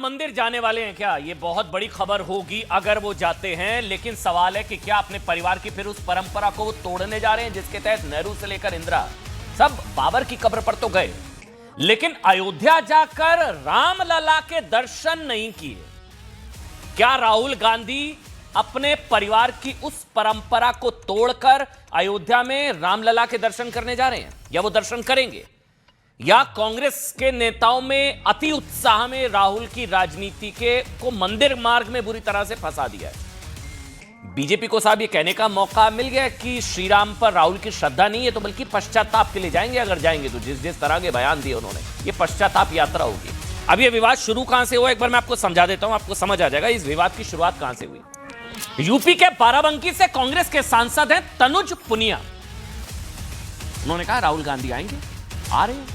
मंदिर जाने वाले हैं क्या? ये बहुत बड़ी खबर होगी अगर वो जाते हैं, लेकिन सवाल है कि क्या अपने परिवार की फिर उस परंपरा को वो तोड़ने जा रहे हैं जिसके तहत नेहरू से लेकर इंदिरा सब बाबर की कब्र पर तो गए, लेकिन अयोध्या जाकर रामलला के दर्शन नहीं किए। क्या राहुल गांधी अपने परिवार की उस परंपरा को तोड़कर अयोध्या में रामलला के दर्शन करने जा रहे हैं, या वो दर्शन करेंगे? या कांग्रेस के नेताओं में अति उत्साह में राहुल की राजनीति को मंदिर मार्ग में बुरी तरह से फंसा दिया है? बीजेपी को साहब ये कहने का मौका मिल गया कि श्री राम पर राहुल की श्रद्धा नहीं है, तो बल्कि पश्चाताप के लिए जाएंगे। अगर जाएंगे तो जिस तरह के बयान दिए उन्होंने, ये पश्चाताप यात्रा होगी। अब ये विवाद शुरू कहां से हुआ, एक बार मैं आपको समझा देता हूं, आपको समझ आ जाएगा इस विवाद की शुरुआत कहां से हुई। यूपी के बाराबंकी से कांग्रेस के सांसद हैं तनुज पुनिया। उन्होंने कहा राहुल गांधी आएंगे, आ रहे हैं।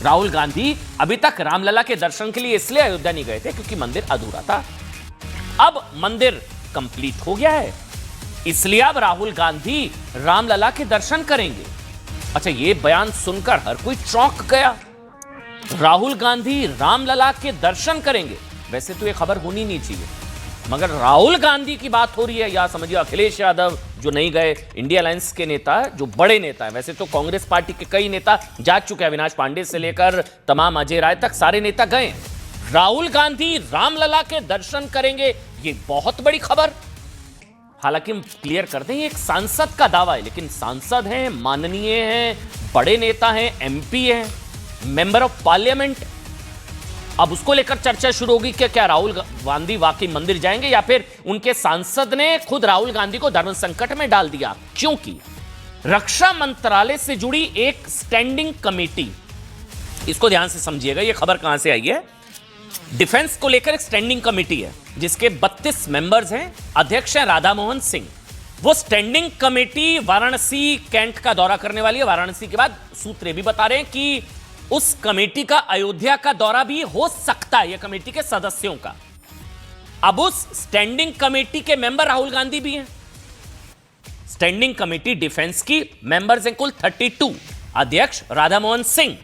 राहुल गांधी अभी तक रामलला के दर्शन के लिए इसलिए अयोध्या नहीं गए थे क्योंकि मंदिर अधूरा था। अब मंदिर कंप्लीट हो गया है, इसलिए अब राहुल गांधी रामलला के दर्शन करेंगे। अच्छा, यह बयान सुनकर हर कोई चौंक गया। राहुल गांधी रामलला के दर्शन करेंगे, वैसे तो यह खबर होनी नहीं चाहिए, मगर राहुल गांधी की बात हो रही है। या समझिए अखिलेश यादव जो नहीं गए, इंडिया अलायंस के नेता, जो बड़े नेता हैं, वैसे तो कांग्रेस पार्टी के कई नेता जा चुके हैं, अविनाश पांडे से लेकर तमाम अजय राय तक सारे नेता गए। राहुल गांधी रामलला के दर्शन करेंगे, ये बहुत बड़ी खबर। हालांकि हम क्लियर करते हैं, एक सांसद का दावा है, लेकिन सांसद हैं, माननीय हैं, बड़े नेता हैं, एमपी हैं, मेंबर ऑफ पार्लियामेंट। अब उसको लेकर चर्चा शुरू होगी कि क्या राहुल गांधी वाकई मंदिर जाएंगे, या फिर उनके सांसद ने खुद राहुल गांधी को धर्म संकट में डाल दिया। क्योंकि रक्षा मंत्रालय से जुड़ी एक स्टैंडिंग कमेटी, इसको ध्यान से समझिएगा, यह खबर कहां से आई है। डिफेंस को लेकर एक स्टैंडिंग कमेटी है जिसके 32 मेंबर्स हैं, अध्यक्ष हैं राधा मोहन सिंह। वो स्टैंडिंग कमेटी वाराणसी कैंट का दौरा करने वाली है। वाराणसी के बाद सूत्र भी बता रहे हैं कि उस कमेटी का अयोध्या का दौरा भी हो सकता है, यह कमेटी के सदस्यों का। अब उस स्टैंडिंग कमेटी के मेंबर राहुल गांधी भी हैं। स्टैंडिंग कमेटी डिफेंस की मेंबर्स हैं कुल 32, अध्यक्ष राधा मोहन सिंह,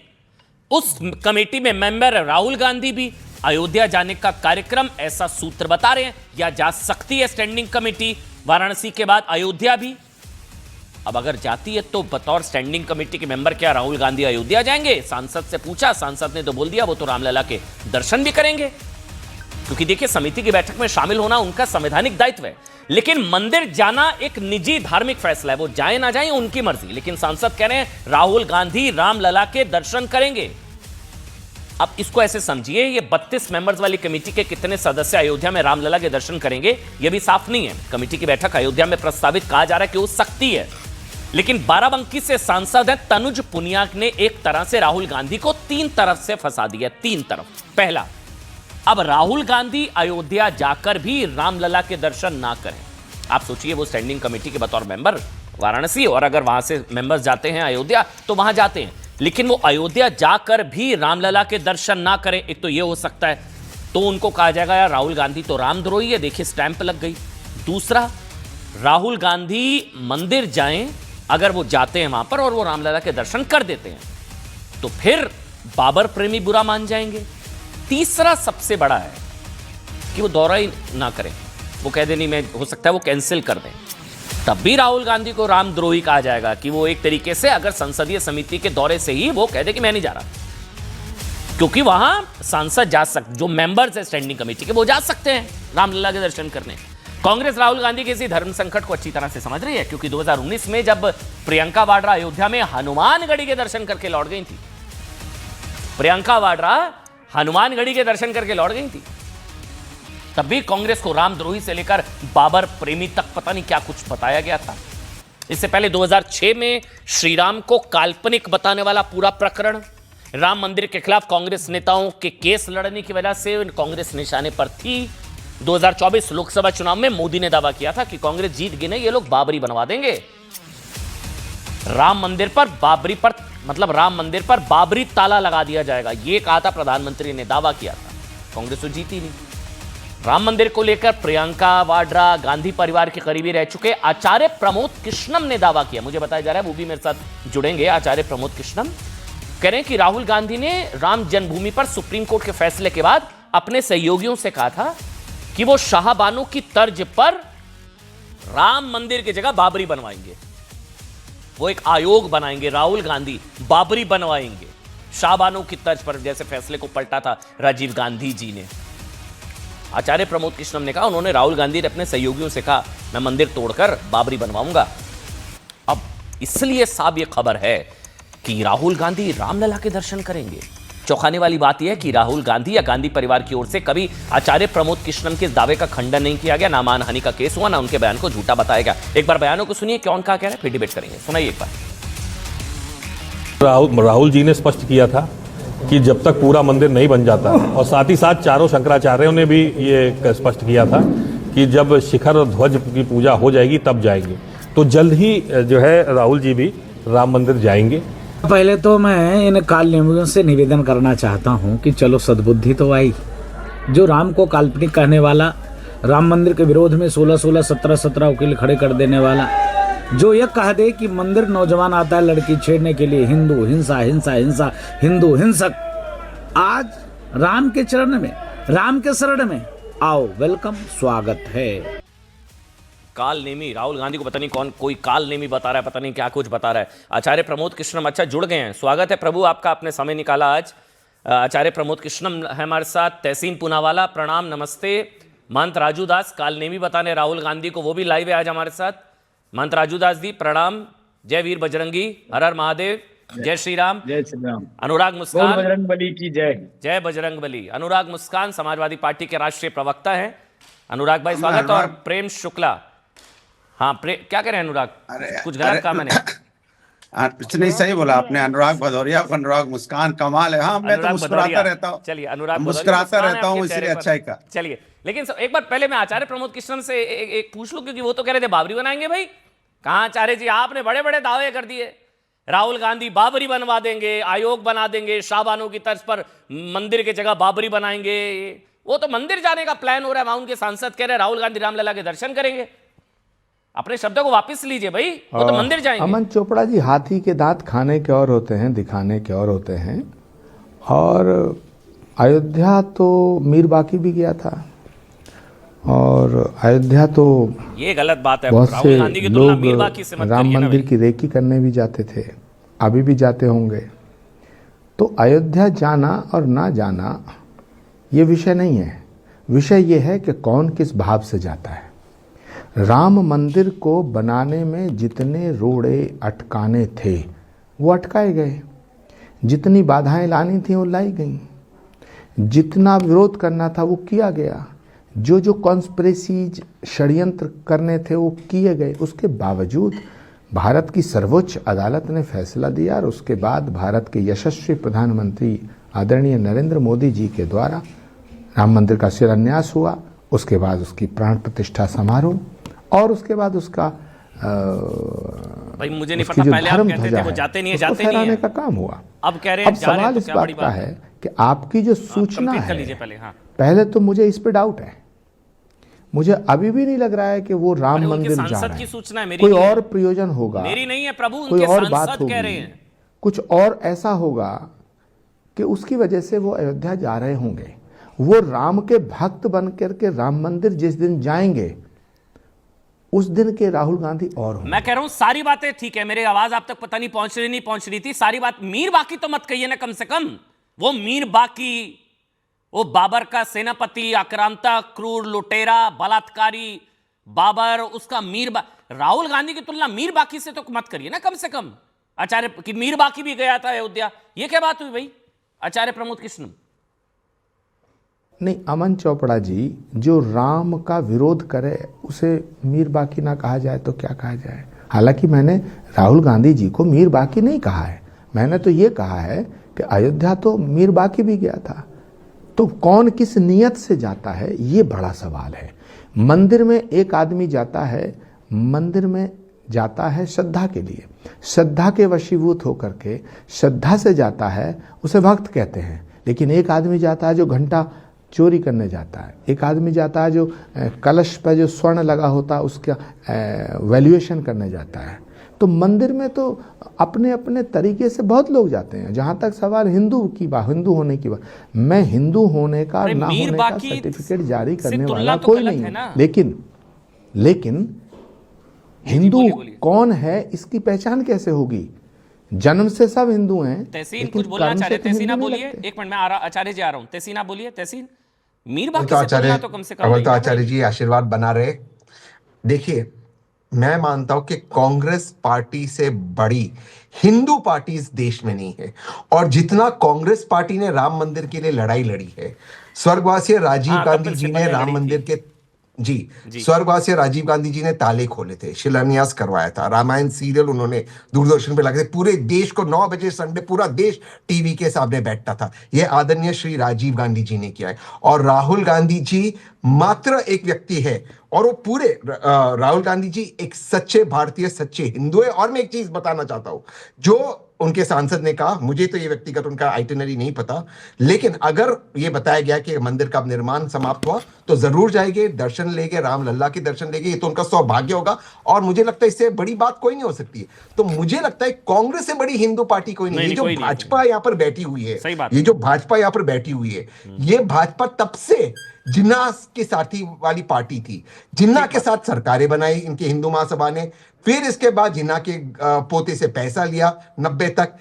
उस कमेटी में मेंबर राहुल गांधी भी। अयोध्या जाने का कार्यक्रम, ऐसा सूत्र बता रहे हैं, या जा सकती है स्टैंडिंग कमेटी वाराणसी के बाद अयोध्या भी। अब अगर जाती है तो बतौर स्टैंडिंग कमेटी के मेंबर क्या राहुल गांधी अयोध्या जाएंगे? सांसद से पूछा, सांसद ने तो बोल दिया वो तो रामलला के दर्शन भी करेंगे, क्योंकि देखिए समिति की बैठक में शामिल होना उनका संवैधानिक दायित्व है। लेकिन मंदिर जाना एक निजी धार्मिक फैसला है, वो जाए ना जाए उनकी मर्जी। लेकिन सांसद कह रहे हैं राहुल गांधी रामलला के दर्शन करेंगे। अब इसको ऐसे समझिए, ये 32 मेंबर्स वाली कमेटी के कितने सदस्य अयोध्या में रामलला के दर्शन करेंगे ये भी साफ नहीं है। कमेटी की बैठक अयोध्या में प्रस्तावित कहा जा रहा है कि हो सकती है, लेकिन बाराबंकी से सांसद है तनुज पुनिया ने एक तरह से राहुल गांधी को 3 तरफ से फंसा दिया। 3 तरफ। पहला, अब राहुल गांधी अयोध्या जाकर भी रामलला के दर्शन ना करें। आप सोचिए, वो स्टैंडिंग कमेटी के बतौर मेंबर वाराणसी, और अगर वहां से मेंबर्स जाते हैं अयोध्या तो वहां जाते हैं, लेकिन वो अयोध्या जाकर भी रामलला के दर्शन ना करें। एक तो ये हो सकता है, तो उनको कहा जाएगा यार राहुल गांधी तो रामद्रोही है, देखिए स्टैंप लग गई। दूसरा, राहुल गांधी मंदिर जाएं, अगर वो जाते हैं वहां पर और वो रामलला के दर्शन कर देते हैं तो फिर बाबर प्रेमी बुरा मान जाएंगे। तीसरा सबसे बड़ा है कि वो दौरा ही ना करें, वो कह दें नहीं, मैं हो सकता है वो कैंसिल कर दें, तब भी राहुल गांधी को रामद्रोही कहा जाएगा। कि वो एक तरीके से अगर संसदीय समिति के दौरे से ही वो कह दे कि मैं नहीं जा रहा, क्योंकि वहां सांसद जा सकते, जो मेंबर्स है स्टैंडिंग कमेटी के, वो जा सकते हैं रामलला के दर्शन करने। कांग्रेस राहुल गांधी के इसी धर्म संकट को अच्छी तरह से समझ रही है, क्योंकि 2019 में जब प्रियंका वाड्रा अयोध्या में हनुमानगढ़ी के दर्शन करके लौट गई थी, प्रियंका वाड्रा हनुमानगढ़ी के दर्शन करके लौट गई थी, तब भी कांग्रेस को रामद्रोही से लेकर बाबर प्रेमी तक पता नहीं क्या कुछ बताया गया था। इससे पहले 2006 में श्री राम को काल्पनिक बताने वाला पूरा प्रकरण, राम मंदिर के खिलाफ कांग्रेस नेताओं के केस लड़ने की वजह से कांग्रेस निशाने पर थी। 2024 लोकसभा चुनाव में मोदी ने दावा किया था कि कांग्रेस जीत गई नहीं, ये लोग बाबरी बनवा देंगे। राम मंदिर पर बाबरी ताला लगा दिया जाएगा, ये कहा था प्रधानमंत्री ने, दावा किया था। कांग्रेस तो जीती नहीं। राम मंदिर को लेकर प्रियंका वाड्रा गांधी परिवार के करीबी रह चुके आचार्य प्रमोद कृष्णम ने दावा किया। मुझे बताया जा रहा है वो भी मेरे साथ जुड़ेंगे। आचार्य प्रमोद कृष्णम कह रहे हैं कि राहुल गांधी ने राम जन्मभूमि पर सुप्रीम कोर्ट के फैसले के बाद अपने सहयोगियों से कहा था कि वो शाहबानो की तर्ज पर राम मंदिर की जगह बाबरी बनवाएंगे, वो एक आयोग बनाएंगे, राहुल गांधी बाबरी बनवाएंगे शाहबानो की तर्ज पर, जैसे फैसले को पलटा था राजीव गांधी जी ने। आचार्य प्रमोद कृष्णम ने कहा, उन्होंने राहुल गांधी ने अपने सहयोगियों से कहा मैं मंदिर तोड़कर बाबरी बनवाऊंगा। अब इसलिए साहब ये खबर है कि राहुल गांधी रामलला के दर्शन करेंगे। चौंकाने वाली बात यह है कि राहुल गांधी या गांधी परिवार की ओर से कभी आचार्य प्रमोद कृष्णम के इस दावे का खंडन नहीं किया गया, ना मानहानि का केस हुआ, ना उनके बयान को झूठा बताया गया। एक बार बयानों को सुनिए, कौन कहा कह रहा है, फिर डिबेट करेंगे। सुनाइए एक बार। राहुल जी ने स्पष्ट किया था कि जब तक पूरा मंदिर नहीं बन जाता, और साथ ही साथ चारों शंकराचार्यों ने भी ये स्पष्ट किया था कि जब शिखर और ध्वज की पूजा हो जाएगी तब जाएंगे। तो जल्द ही जो है राहुल जी भी राम मंदिर जाएंगे। पहले तो मैं इन काल नेमियों से निवेदन करना चाहता हूं कि चलो सद्बुद्धि तो आई। जो राम को काल्पनिक कहने वाला, राम मंदिर के विरोध में 16-16, 17-17 वकील खड़े कर देने वाला, जो यह कह दे कि मंदिर नौजवान आता है लड़की छेड़ने के लिए, हिंदू हिंसा हिंसा हिंसा, हिंदू हिंसक, आज राम के चरण में, राम के शरण में आओ, वेलकम, स्वागत है। काल नेमी, राहुल गांधी को पता नहीं कौन कोई काल नेमी बता रहा है, पता नहीं क्या कुछ बता रहा है। आचार्य प्रमोद कृष्णम अच्छा जुड़ गए हैं, स्वागत है प्रभु आपका, आपने समय निकाला आज। आचार्य प्रमोद कृष्णम है हमारे साथ, तहसीन पूनावाला प्रणाम नमस्ते। महंत राजू दास काल नेमी बताने राहुल गांधी को, वो भी लाइव है आज हमारे साथ। महंत राजू दास जी प्रणाम, जय वीर बजरंगी, हर हर महादेव, जय श्री राम, जय श्री राम। अनुराग मुस्कान, बजरंग बली की जय, जय बजरंग बली। अनुराग मुस्कान समाजवादी पार्टी के राष्ट्रीय प्रवक्ता हैं, अनुराग भाई स्वागत। और प्रेम शुक्ला, हाँ क्या कह रहे हैं अनुराग, कुछ गलत कहा मैंने? कुछ नहीं, सही बोला आपने। अनुराग भदौरिया, अनुराग मुस्कान, कमाल है। हाँ, मैं तो मुस्कुराता रहता हूँ। चलिए, अनुराग मुस्कुराता रहता हूँ, इसलिए अच्छा ही का। चलिए, लेकिन एक बार पहले मैं आचार्य प्रमोद कृष्णम से एक पूछ लूं, क्योंकि वो तो कह रहे थे बाबरी बनाएंगे। भाई कहाँ आचार्य जी, आपने बड़े बड़े दावे कर दिए, राहुल गांधी बाबरी बनवा देंगे, आयोग बना देंगे, शाहबानो की तर्ज पर मंदिर की जगह बाबरी बनाएंगे। वो तो मंदिर जाने का प्लान हो रहा है, वहां उनके सांसद कह रहे हैं राहुल गांधी रामलला के दर्शन करेंगे। अपने शब्दों को वापस लीजिए भाई, वो तो मंदिर जाएंगे। अमन चोपड़ा जी, हाथी के दांत खाने के और होते हैं, दिखाने के और होते हैं। और अयोध्या तो मीर बाकी भी गया था, और अयोध्या तो ये गलत बात है। बहुत से लोग राम मंदिर की रेकी करने भी जाते थे, अभी भी जाते होंगे। तो अयोध्या जाना और ना जाना ये विषय नहीं है। विषय ये है कि कौन किस भाव से जाता है। राम मंदिर को बनाने में जितने रोड़े अटकाने थे वो अटकाए गए, जितनी बाधाएं लानी थी वो लाई गई, जितना विरोध करना था वो किया गया, जो कॉन्स्पिरेसीज षड्यंत्र करने थे वो किए गए। उसके बावजूद भारत की सर्वोच्च अदालत ने फैसला दिया, और उसके बाद भारत के यशस्वी प्रधानमंत्री आदरणीय नरेंद्र मोदी जी के द्वारा राम मंदिर का शिलान्यास हुआ। उसके बाद उसकी प्राण प्रतिष्ठा समारोह, और उसके बाद उसका भाई मुझे नहीं पता, पहले आप कहते थे वो जाते नहीं है, जाते नहीं है, का काम हुआ। अब कह रहे हैं अब सवाल इस बात का है कि आपकी जो सूचना है, पहले तो मुझे इस पे डाउट है। मुझे अभी भी नहीं लग रहा है कि वो राम मंदिर जा रहा है। सूचना है, मेरी कोई और प्रयोजन होगा, मेरी नहीं है प्रभु, कोई और बात कह रहे हैं, कुछ और ऐसा होगा कि उसकी वजह से वो अयोध्या जा रहे होंगे। वो राम के भक्त बन करके राम मंदिर जिस दिन जाएंगे उस दिन के राहुल गांधी और होंगे। मैं कह रहा हूं सारी बातें ठीक है, मेरी आवाज आप तक पता नहीं पहुंच रही थी। सारी बात मीर बाकी तो मत कहिए ना, कम से कम वो मीर बाकी, वो बाबर का सेनापति, आक्रांता, क्रूर, लुटेरा, बलात्कारी बाबर, उसका राहुल गांधी की तुलना मीर बाकी से तो मत करिए ना, कम से कम। आचार्य कि मीर बाकी भी गया था अयोध्या, ये क्या बात हुई भाई आचार्य प्रमोद कृष्ण? नहीं, अमन चोपड़ा जी, जो राम का विरोध करे उसे मीर बाकी ना कहा जाए तो क्या कहा जाए। हालांकि मैंने राहुल गांधी जी को मीर बाकी नहीं कहा है, मैंने तो ये कहा है कि अयोध्या तो मीर बाकी भी गया था। तो कौन किस नियत से जाता है ये बड़ा सवाल है। मंदिर में एक आदमी जाता है, मंदिर में जाता है श्रद्धा के लिए, श्रद्धा के वशीभूत होकर के श्रद्धा से जाता है, उसे भक्त कहते हैं। लेकिन एक आदमी जाता है जो घंटा चोरी करने जाता है, एक आदमी जाता है जो कलश पर जो स्वर्ण लगा होता है उसका वैल्यूएशन करने जाता है। तो मंदिर में तो अपने अपने तरीके से बहुत लोग जाते हैं। जहां तक सवाल हिंदू होने की बात, मैं हिंदू होने का ना होने का सर्टिफिकेट जारी करने वाला तो कोई नहीं है, लेकिन हिंदू कौन है इसकी पहचान कैसे होगी? जन्म से सब हिंदू हैं। तहसीन कुछ बोलना चाह रहे, तहसीन बोलिए। एक मिनट में आ रहा, आचार्य जी आ रहा हूं। तहसीन बोलिए। तहसीन, मीर बाकी से तुलना तो कम से कम तो आचार्य जी आशीर्वाद बना रहे। देखिए, मैं मानता हूं कि कांग्रेस पार्टी से बड़ी हिंदू पार्टी इस देश में नहीं है। और जितना कांग्रेस पार्टी ने राम मंदिर के लिए लड़ाई लड़ी है, स्वर्गवासी राजीव गांधी जी ने राम मंदिर के स्वर्गवासी राजीव गांधी जी ने ताले खोले थे, शिलान्यास करवाया था, रामायण सीरियल उन्होंने दूरदर्शन पे लगे थे, पूरे देश को 9 बजे संडे पूरा देश टीवी के सामने बैठता था। यह आदरणीय श्री राजीव गांधी जी ने किया है। और राहुल गांधी जी मात्र एक व्यक्ति है, और वो पूरे राहुल गांधी जी एक सच्चे भारतीय, सच्चे हिंदू है। और मैं एक चीज बताना चाहता हूं, जो उनके सांसद ने कहा, मुझे तो ये व्यक्तिगत उनका आइटिनरी नहीं पता, लेकिन अगर ये बताया गया कि मंदिर का निर्माण समाप्त हुआ तो जरूर जाएंगे, दर्शन लेंगे, राम लल्ला के दर्शन लेंगे। ये तो उनका सौभाग्य होगा। और मुझे लगता है इससे बड़ी बात कोई नहीं हो सकती है। तो मुझे लगता है कांग्रेस से बड़ी हिंदू पार्टी कोई नहीं है। जो भाजपा यहाँ पर बैठी हुई है, ये जो भाजपा यहाँ पर बैठी हुई है, ये भाजपा तब से जिन्ना के साथी वाली पार्टी थी। जिन्ना के साथ सरकारें बनाई इनके हिंदू महासभा ने, फिर इसके बाद जिन्ना के पोते से पैसा लिया 90 तक।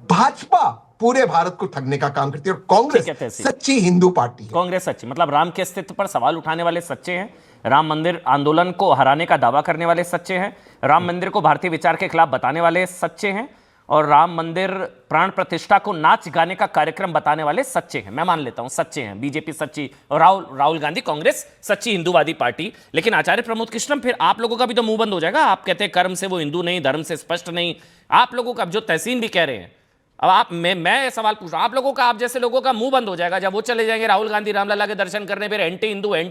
भाजपा पूरे भारत को ठगने का काम करती है, और कांग्रेस सच्ची हिंदू पार्टी है। कांग्रेस सच्ची, मतलब राम के अस्तित्व पर सवाल उठाने वाले सच्चे हैं, राम मंदिर आंदोलन को हराने का दावा करने वाले सच्चे हैं, राम मंदिर को भारतीय विचार के खिलाफ बताने वाले सच्चे हैं, और राम मंदिर प्राण प्रतिष्ठा को नाच गाने का कार्यक्रम बताने वाले सच्चे हैं। मैं मान लेता हूं सच्चे हैं। बीजेपी सच्ची, और राहुल गांधी कांग्रेस सच्ची हिंदूवादी पार्टी। लेकिन आचार्य प्रमोद कृष्णम, फिर आप लोगों का भी तो मुंह बंद हो जाएगा। आप कहते हैं कर्म से वो हिंदू नहीं, धर्म से स्पष्ट नहीं। आप लोगों का, जो तहसीन भी कह रहे हैं, अब आप मैं सवाल पूछ रहा हूं, आप लोगों का, आप जैसे लोगों का मुंह बंद हो जाएगा जब वो चले जाएंगे राहुल गांधी रामलला के दर्शन करने। फिर एंटी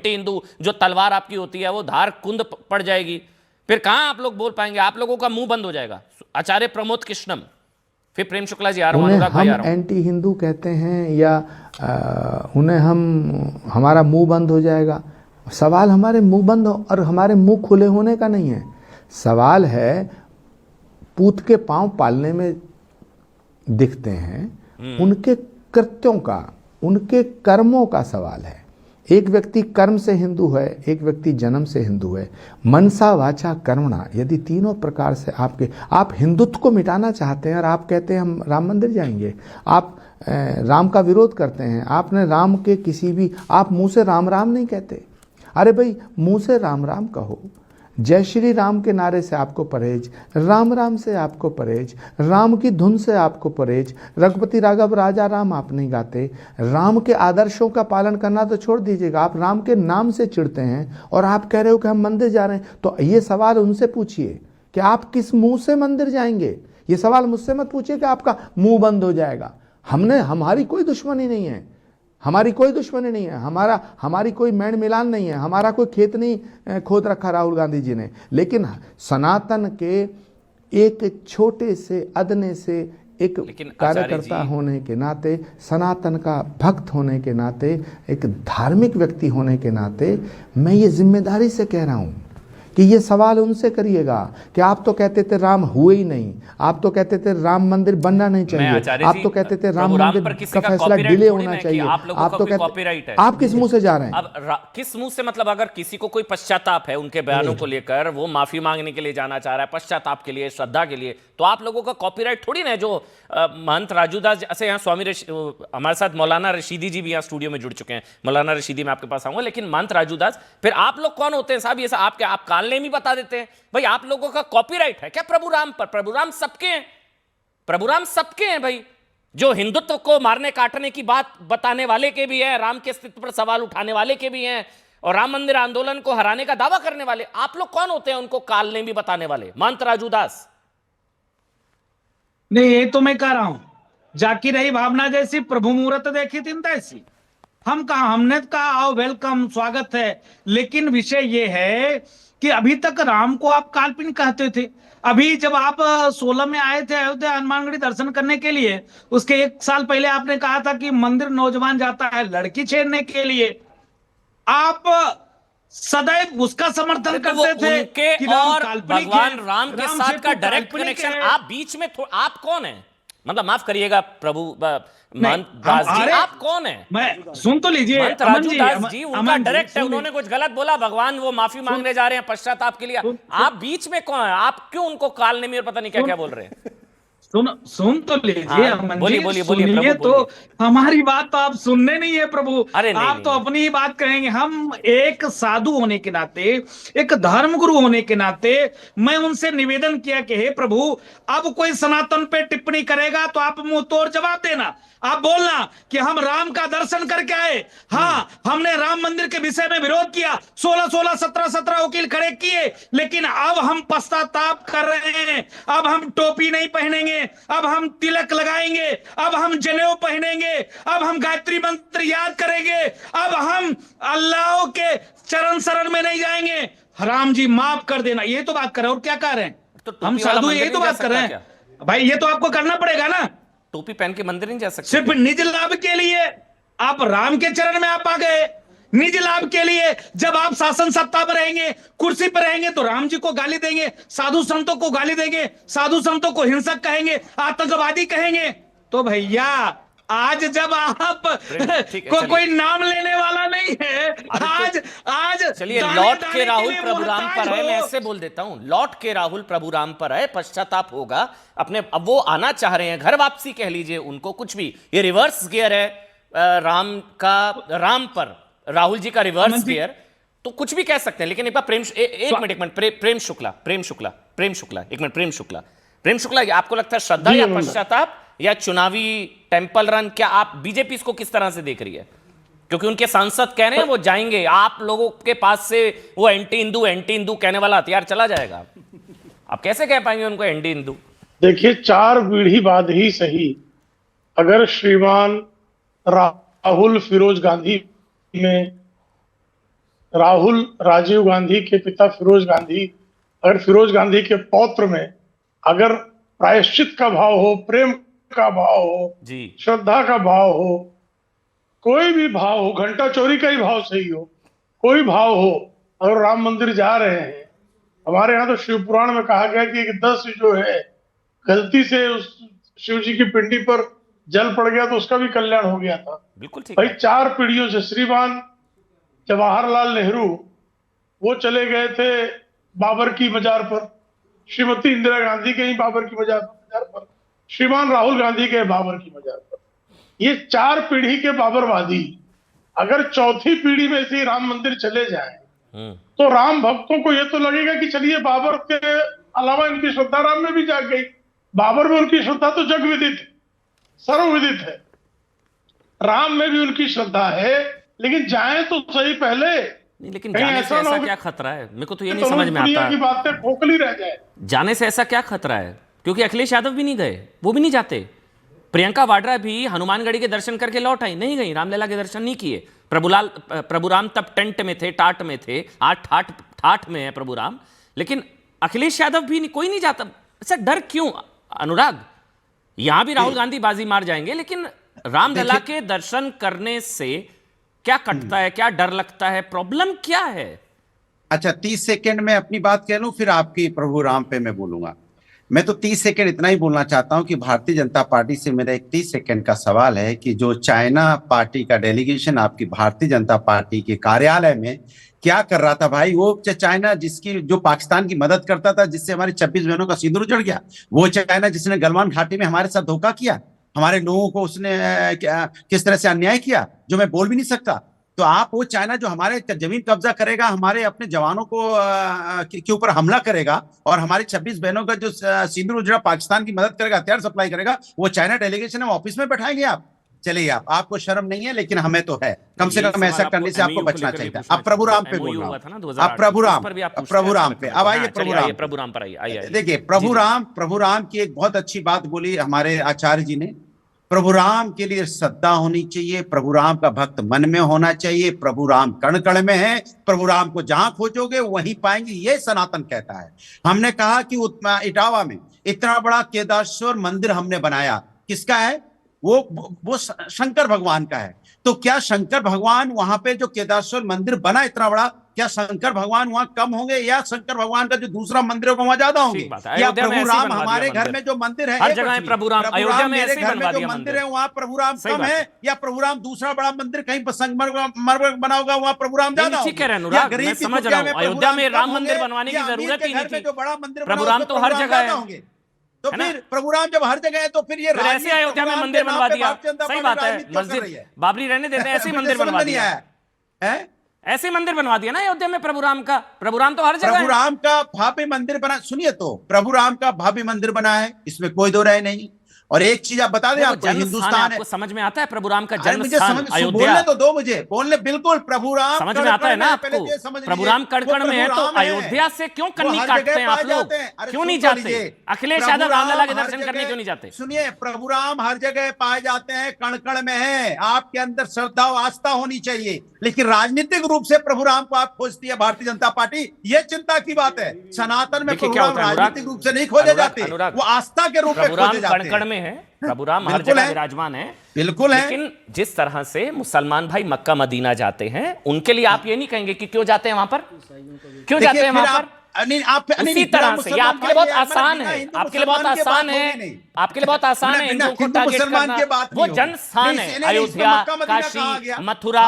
हिंदू जो तलवार आपकी होती है वो धार कुंद पड़ जाएगी। फिर कहां आप लोग बोल पाएंगे? आप लोगों का मुंह बंद हो जाएगा। आचार्य प्रमोद कृष्णम, फिर प्रेम शुक्ला जी आ रहा हूं, अनुराग भाई आ रहा हूं। एंटी हिंदू कहते हैं या उन्हें हमारा मुंह बंद हो जाएगा। सवाल हमारे मुंह बंद और हमारे मुंह खुले होने का नहीं है। सवाल है पूत के पांव पालने में दिखते हैं, उनके कृत्यों का, उनके कर्मों का सवाल है। एक व्यक्ति कर्म से हिंदू है, एक व्यक्ति जन्म से हिंदू है। मनसा वाचा कर्मणा, यदि तीनों प्रकार से आप हिंदुत्व को मिटाना चाहते हैं और आप कहते हैं हम राम मंदिर जाएंगे, आप राम का विरोध करते हैं, आपने राम के किसी भी, आप मुंह से राम राम नहीं कहते। अरे भाई, मुंह से राम राम कहो। जय श्री राम के नारे से आपको परहेज, राम राम से आपको परहेज, राम की धुन से आपको परहेज। रघुपति राघव राजा राम आप नहीं गाते। राम के आदर्शों का पालन करना तो छोड़ दीजिएगा, आप राम के नाम से चिढ़ते हैं और आप कह रहे हो कि हम मंदिर जा रहे हैं। तो ये सवाल उनसे पूछिए कि आप किस मुंह से मंदिर जाएंगे। ये सवाल मुझसे मत पूछिए कि आपका मुंह बंद हो जाएगा। हमारी कोई दुश्मनी नहीं है, हमारी कोई दुश्मनी नहीं है, हमारी कोई मैंड मिलान नहीं है, हमारा कोई खेत नहीं खोद रखा राहुल गांधी जी ने। लेकिन सनातन के एक छोटे से अदने से एक कार्यकर्ता होने के नाते, सनातन का भक्त होने के नाते, एक धार्मिक व्यक्ति होने के नाते, मैं ये जिम्मेदारी से कह रहा हूं कि ये सवाल उनसे करिएगा कि आप तो कहते थे राम हुए ही नहीं, आप तो कहते थे राम मंदिर बनना नहीं चाहिए, आप तो कहते थे राम मंदिर का फैसला डिले होना चाहिए। आप तो कहते, आप किस मुंह से जा रहे हैं? अब किस मुंह से, मतलब अगर किसी को कोई पश्चाताप है उनके बयानों को लेकर, वो माफी मांगने के लिए जाना चाह रहा है, पश्चाताप के लिए, श्रद्धा के लिए, तो आप लोगों का कॉपीराइट थोड़ी ना है। जो महंत राजूदास जैसे यहाँ स्वामी हमारे साथ मौलाना रशीदी जी भी यहाँ स्टूडियो में जुड़ चुके हैं। मौलाना रशीदी मैं आपके पास आऊंगा, लेकिन महंत राजूदास, फिर आप लोग कौन होते हैं साहब? ये आप काल नेम ही बता देते हैं भाई। आप लोगों का कॉपीराइट है क्या प्रभु राम पर? प्रभु राम सबके हैं, प्रभु राम सबके हैं भाई। जो हिंदुत्व को मारने काटने की बात बताने वाले के भी है, राम के अस्तित्व पर सवाल उठाने वाले के भी हैं, और राम मंदिर आंदोलन को हराने का दावा करने वाले। आप लोग कौन होते हैं उनको काल नेम भी बताने वाले? महंत राजूदास नहीं, ये तो मैं कह रहा हूं, जाकी रही भावना जैसी प्रभु मुहूर्त देखी थी तैसी। हम कहा, हमने कहा आओ वेलकम, स्वागत है। लेकिन विषय ये है कि अभी तक राम को आप काल्पनिक कहते थे। अभी जब आप 16 में आए थे अयोध्या हनुमानगढ़ी दर्शन करने के लिए, उसके 1 साल पहले आपने कहा था कि मंदिर नौजवान जाता है लड़की छेड़ने के लिए। आप सदैव उसका समर्थन तो वो करते थे उनके कि राम और काल्पनिक भगवान है, राम के राम साथ सेतु का डायरेक्ट काल्पनिक कनेक्शन, है। आप बीच में आप कौन है? मतलब माफ करिएगा प्रभु महंत हम- दास जी, अरे, आप कौन है? मैं सुन तो लीजिए महंत अमन राजू जी, दास जी, उनका अमन जी, डायरेक्ट है, सुन उन्होंने कुछ गलत बोला, भगवान वो माफी मांगने जा रहे हैं पश्चाताप के लिए, आप बीच में कौन है? आप क्यों उनको काल नेमी और पता नहीं क्या क्या बोल रहे हैं? सुन तो लीजिए हाँ, अमन बोलिए, जी, बोलिए, बोलिए, सुनिए प्रभु, तो। बोलिए। हमारी बात तो आप सुनने नहीं है प्रभु, अरे नहीं, आप नहीं, तो नहीं। अपनी ही बात कहेंगे। हम एक साधु होने के नाते, एक धर्मगुरु होने के नाते मैं उनसे निवेदन किया कि हे प्रभु, अब कोई सनातन पे टिप्पणी करेगा तो आप मुंह तोड़ जवाब देना। आप बोलना कि हम राम का दर्शन करके आए, हाँ हमने राम मंदिर के विषय में विरोध किया, 16-16, 17-17 वकील खड़े किए, लेकिन अब हम पश्चाताप कर रहे हैं। अब हम टोपी नहीं पहनेंगे, अब हम तिलक लगाएंगे, अब हम जनेऊ पहनेंगे, अब हम गायत्री मंत्र याद करेंगे, अब हम अल्लाह के चरण शरण में नहीं जाएंगे। राम जी माफ कर देना, ये तो बात कर रहे हैं। और क्या कर रहे हैं? तो टोपी हम वाला साधु मंदिर यही तो नहीं जा बात कर रहे सकता हैं भाई, ये तो आपको करना पड़ेगा ना। टोपी पहन के मंदिर नहीं जा सकते? सिर्फ निज लाभ के लिए आप राम के चरण में आप आ गए, निज लाभ के लिए। जब आप शासन सत्ता पर रहेंगे, कुर्सी पर रहेंगे, तो राम जी को गाली देंगे, साधु संतों को गाली देंगे, साधु संतों को हिंसक कहेंगे, आतंकवादी कहेंगे। तो भैया आज जब आप ठीक है, को चलिए। कोई नाम लेने वाला नहीं है, आज चलिए, दाने लौट दाने के राहुल लिए प्रभु राम मोहताज पर है, हो। मैं ऐसे बोल देता हूं, लौट के राहुल प्रभु राम पर है, पश्चाताप होगा अपने। अब वो आना चाह रहे हैं, घर वापसी कह लीजिए उनको, कुछ भी, ये रिवर्स गियर है राम का, राम पर राहुल जी का रिवर्स गियर, तो कुछ भी कह सकते हैं। लेकिन एक बार एक मिनट प्रेम शुक्ला, ये आपको लगता है श्रद्धा या पश्चाताप या चुनावी टेंपल रन? क्या आप बीजेपी इसको किस तरह से देख रही है? क्योंकि उनके सांसद कह रहे हैं वो जाएंगे, आप लोगों के पास से वो एंटी हिंदू कहने वाला हथियार चला जाएगा, आप कैसे कह पाएंगे उनको एंटी हिंदू? देखिए, 4 पीढ़ी बाद ही सही, अगर श्रीमान राहुल फिरोज गांधी में, राहुल राजीव गांधी के पिता फिरोज गांधी, अगर फिरोज गांधी के पौत्र में अगर प्रायश्चित का भाव हो, प्रेम का भाव हो जी, श्रद्धा का भाव हो, कोई भी भाव हो, घंटा चोरी का ही भाव सही हो, कोई भाव हो, अगर राम मंदिर जा रहे हैं, हमारे यहाँ तो शिव पुराण में कहा गया कि 10 जो है गलती से उस शिव जी की पिंडी पर जल पड़ गया तो उसका भी कल्याण हो गया था। बिल्कुल ठीक भाई है। 4 पीढ़ियों से श्रीमान जवाहरलाल नेहरू वो चले गए थे बाबर की मजार पर, श्रीमती इंदिरा गांधी गई बाबर की मजार पर, श्रीमान राहुल गांधी गए बाबर की मजार पर। ये 4 पीढ़ी के बाबरवादी अगर चौथी पीढ़ी में से राम मंदिर चले जाए तो राम भक्तों को ये तो लगेगा कि चलिए बाबर के अलावा इनकी श्रद्धा राम में भी जाग गई। बाबर में उनकी श्रद्धा तो जग विदित है, सर्वविदित है, राम में भी उनकी श्रद्धा है, लेकिन जाए तो सही पहले। नहीं, लेकिन जाने से ऐसा क्या खतरा है? मेरे को तो ये नहीं समझ में आता की बातें खोखली रह जाए। जाने से ऐसा क्या खतरा है? क्योंकि अखिलेश यादव भी नहीं गए, वो भी नहीं जाते, प्रियंका वाड्रा भी हनुमानगढ़ी के दर्शन करके लौट आई, नहीं गई, रामलला के दर्शन नहीं किए। प्रभु राम तब टेंट में थे, टाट में थे, ठाठ में है प्रभु राम, लेकिन अखिलेश यादव भी नहीं, कोई नहीं जाता। ऐसा डर क्यों अनुराग? यहां भी राहुल गांधी बाजी मार जाएंगे, लेकिन रामलला के दर्शन करने से क्या कटता है, क्या डर लगता है, प्रॉब्लम क्या है? अच्छा, 30 सेकेंड में अपनी बात कह लूं, फिर आपकी प्रभु राम पे मैं बोलूंगा। मैं तो 30 सेकेंड इतना ही बोलना चाहता हूं कि भारतीय जनता पार्टी से मेरा एक 30 सेकेंड का सवाल है कि जो चाइना पार्टी का डेलीगेशन आपकी भारतीय जनता पार्टी के कार्यालय में क्या कर रहा था भाई? वो चाइना जिसकी जो पाकिस्तान की मदद करता था, जिससे हमारी 26 बहनों का सिंदूर उजड़ गया, वो चाइना जिसने गलवान घाटी में हमारे साथ धोखा किया, हमारे लोगों को उसने किस तरह से अन्याय किया जो मैं बोल भी नहीं सकता। तो आप वो चाइना जो हमारे जमीन कब्जा करेगा, हमारे अपने जवानों को के ऊपर हमला करेगा और हमारी 26 बहनों का जो सिंदूर उजड़ा पाकिस्तान की मदद करेगा, हथियार सप्लाई करेगा, वो चाइना डेलीगेशन हम ऑफिस में बैठाएंगे आप? चलिए, आपको शर्म नहीं है, लेकिन हमें तो है। कम से कम ऐसा करने से आपको बचना चाहिए। अब प्रभु राम पे बोल रहा हूं, अब प्रभु राम पे अब आइए, प्रभु राम पर आइए। देखिए, प्रभु राम की एक बहुत अच्छी बात बोली हमारे आचार्य जी ने। प्रभु राम के लिए श्रद्धा होनी चाहिए, प्रभु राम का भक्त मन में होना चाहिए, प्रभु राम कण कण में है, प्रभु राम को जहां खोजोगे वहीं पाएंगे, ये सनातन कहता है। हमने कहा कि इटावा में इतना बड़ा केदारेश्वर मंदिर हमने बनाया, किसका है? वो शंकर भगवान का है। तो क्या शंकर भगवान वहां पे जो केदारेश्वर मंदिर बना इतना बड़ा, क्या शंकर भगवान वहां कम होंगे या शंकर भगवान का जो दूसरा मंदिर है वहां ज्यादा होंगे? या प्रभु राम हमारे घर में जो मंदिर है, हर जगह है प्रभु राम, अयोध्या में ऐसे ही घर बनवा में जो दिया मंदिर है वहां प्रभु राम सही कम बात है, या प्रभु राम दूसरा बड़ा मंदिर कहीं संगमरमर बना होगा वहां प्रभु राम ज्यादा ठीक कह रहे हैं अनुराग, मैं समझ रहा हूं। अयोध्या में राम मंदिर बनवाने की जरूरत ही नहीं थी, जो बड़ा मंदिर प्रभु राम तो हर जगह है। तो फिर प्रभु राम जब हर जगह है तो फिर ये ऐसे अयोध्या में मंदिर बनवा दिया, सही बात है, मस्जिद बाबरी रहने देते हैं, ऐसे ही मंदिर बनवा दिया है, ऐसे मंदिर बनवा दिया ना अयोध्या में प्रभु राम का। प्रभु राम तो हर जगह, प्रभु राम का भव्य मंदिर बना, सुनिए तो प्रभु राम का भव्य मंदिर बना है, इसमें कोई दो राय नहीं। और एक चीज आप बता दें, आपको हिंदुस्तान है, आपको समझ में आता है प्रभु राम का जन्म मुझे स्थान अयोध्या? बोलने तो दो मुझे बोलने, बिल्कुल प्रभु राम समझ में आता है ना आपको? प्रभु राम कड़कड़ में है तो अयोध्या से क्यों कन्नी काटते हैं आप लोग? क्यों नहीं जाते? अखिलेश यादव रामलला के दर्शन करने क्यों नहीं जाते? सुनिए, प्रभु राम हर जगह पाए जाते हैं, कण में है। आपके अंदर श्रद्धा और आस्था होनी चाहिए, लेकिन राजनीतिक रूप से प्रभु राम को आप खोजती है भारतीय जनता पार्टी, ये चिंता की बात है। सनातन में प्रभु राम राजनीतिक रूप से नहीं खोजे जाते, वो आस्था के रूप में खोजे जाते हैं। कण में है प्रभु राम, हर जगह विराजमान है, बिल्कुल है। लेकिन जिस तरह से मुसलमान भाई मक्का मदीना जाते हैं, उनके लिए आप ये नहीं कहेंगे कि क्यों जाते हैं वहां पर, क्यों जाते हैं वहां पर? इसी तरह से ये आपके लिए बहुत आसान है, आपके लिए बहुत आसान है, आपके लिए बहुत आसान है हिंदुओं को टारगेट करना। वो जन स्थान है अयोध्या, काशी, मथुरा,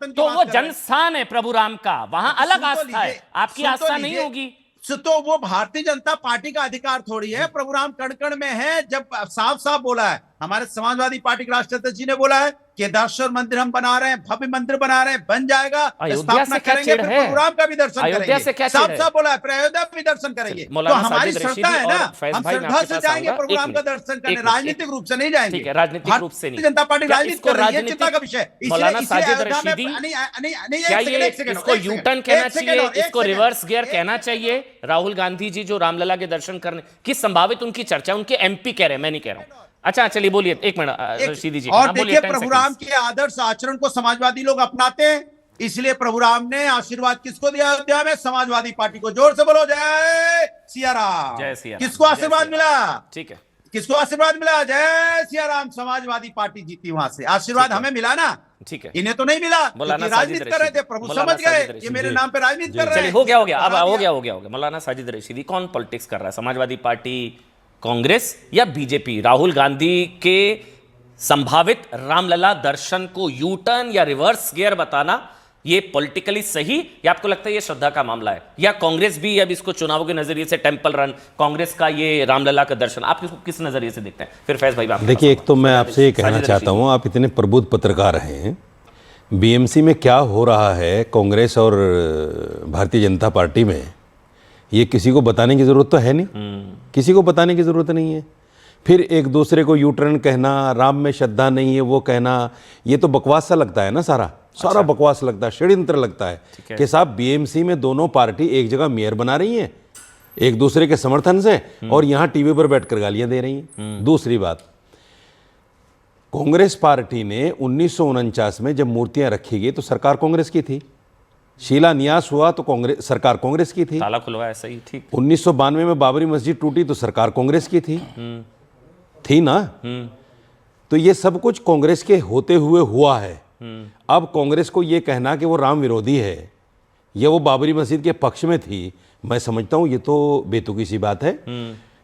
तो वो जन स्थान है प्रभु राम का, वहां अलग आस्था है, आपकी आस्था नहीं होगी। तो वो भारतीय जनता पार्टी का अधिकार थोड़ी है। प्रभु राम कण में है, जब साफ साफ बोला है हमारे समाजवादी पार्टी के राष्ट्रीय अध्यक्ष जी ने बोला है कि केदारेश्वर मंदिर हम बना रहे हैं, भव्य मंदिर बना रहे हैं, बन जाएगा, स्थापना करेंगे, फिर प्रभु राम का भी दर्शन करेंगे। साफ साफ बोला है, फिर अयोध्या भी दर्शन करेंगे। तो हमारी श्रद्धा है ना, हम श्रद्धा से जाएंगे प्रभु राम का दर्शन करने, राजनीतिक रूप से नहीं जाएंगे। राजनीतिक रूप से नहीं, जनता पार्टी राजनीति कर रही है, चिंता का विषय। मौलाना साजिद रशीदी, क्या ये इसको यूटर्न कहना चाहिए, इसको रिवर्स गियर कहना चाहिए? राहुल गांधी जी जो रामलला के दर्शन करने की संभावित उनकी चर्चा, उनके एमपी कह रहे हैं, मैं नहीं कह रहा हूं। अच्छा चलिए बोलिए, एक मिनट रशीदी जी। और देखिए, प्रभु राम के आदर्श आचरण को समाजवादी लोग अपनाते हैं, इसलिए प्रभु राम ने आशीर्वाद किसको दिया अयोध्या में? समाजवादी पार्टी को। जोर से बोलो, जय सिया राम। जय सिया। किसको आशीर्वाद मिला? ठीक है, किसको आशीर्वाद मिला? जय सिया राम। समाजवादी पार्टी जीती वहां से, आशीर्वाद हमें मिला ना। ठीक है, इन्हें तो नहीं मिला, राजनीति कर रहे थे, प्रभु समझ गए ये मेरे नाम पे राजनीति कर रहे हैं। हो गया अब हो गया। मौलाना साजिद रशीदी, कौन पॉलिटिक्स कर रहा है, समाजवादी पार्टी, कांग्रेस या बीजेपी? राहुल गांधी के संभावित रामलला दर्शन को यू टर्न या रिवर्स गियर बताना, ये पॉलिटिकली सही, या आपको लगता है ये श्रद्धा का मामला है? या कांग्रेस भी अब इसको चुनावों के नजरिए से टेंपल रन, कांग्रेस का ये रामलला का दर्शन, आप इसको किस नजरिए से देखते हैं? फिर फैज भाई बात। देखिए, एक तो मैं आपसे ये कहना चाहता हूँ, आप इतने प्रबुद्ध पत्रकार हैं, बीएमसी में क्या हो रहा है कांग्रेस और भारतीय जनता पार्टी में, ये किसी को बताने की जरूरत तो है नहीं, किसी को बताने की जरूरत नहीं है। फिर एक दूसरे को यू टर्न कहना, राम में श्रद्धा नहीं है वो कहना, ये तो बकवास सा लगता है ना, सारा बकवास लगता है, षड्यंत्र लगता है कि साहब बीएमसी में दोनों पार्टी एक जगह मेयर बना रही हैं एक दूसरे के समर्थन से, और यहाँ टीवी पर बैठकर गालियां दे रही हैं। दूसरी बात, कांग्रेस पार्टी ने 1949 में जब मूर्तियां रखी गई तो सरकार कांग्रेस की थी, शिलान्यास हुआ तो कांग्रेस सरकार कांग्रेस की थी, ताला खुलवाया, सही, ठीक। 1992 में बाबरी मस्जिद टूटी तो सरकार कांग्रेस की थी ना। तो ये सब कुछ कांग्रेस के होते हुए हुआ है। अब कांग्रेस को ये कहना कि वो राम विरोधी है या वो बाबरी मस्जिद के पक्ष में थी, मैं समझता हूँ ये तो बेतुकी सी बात है।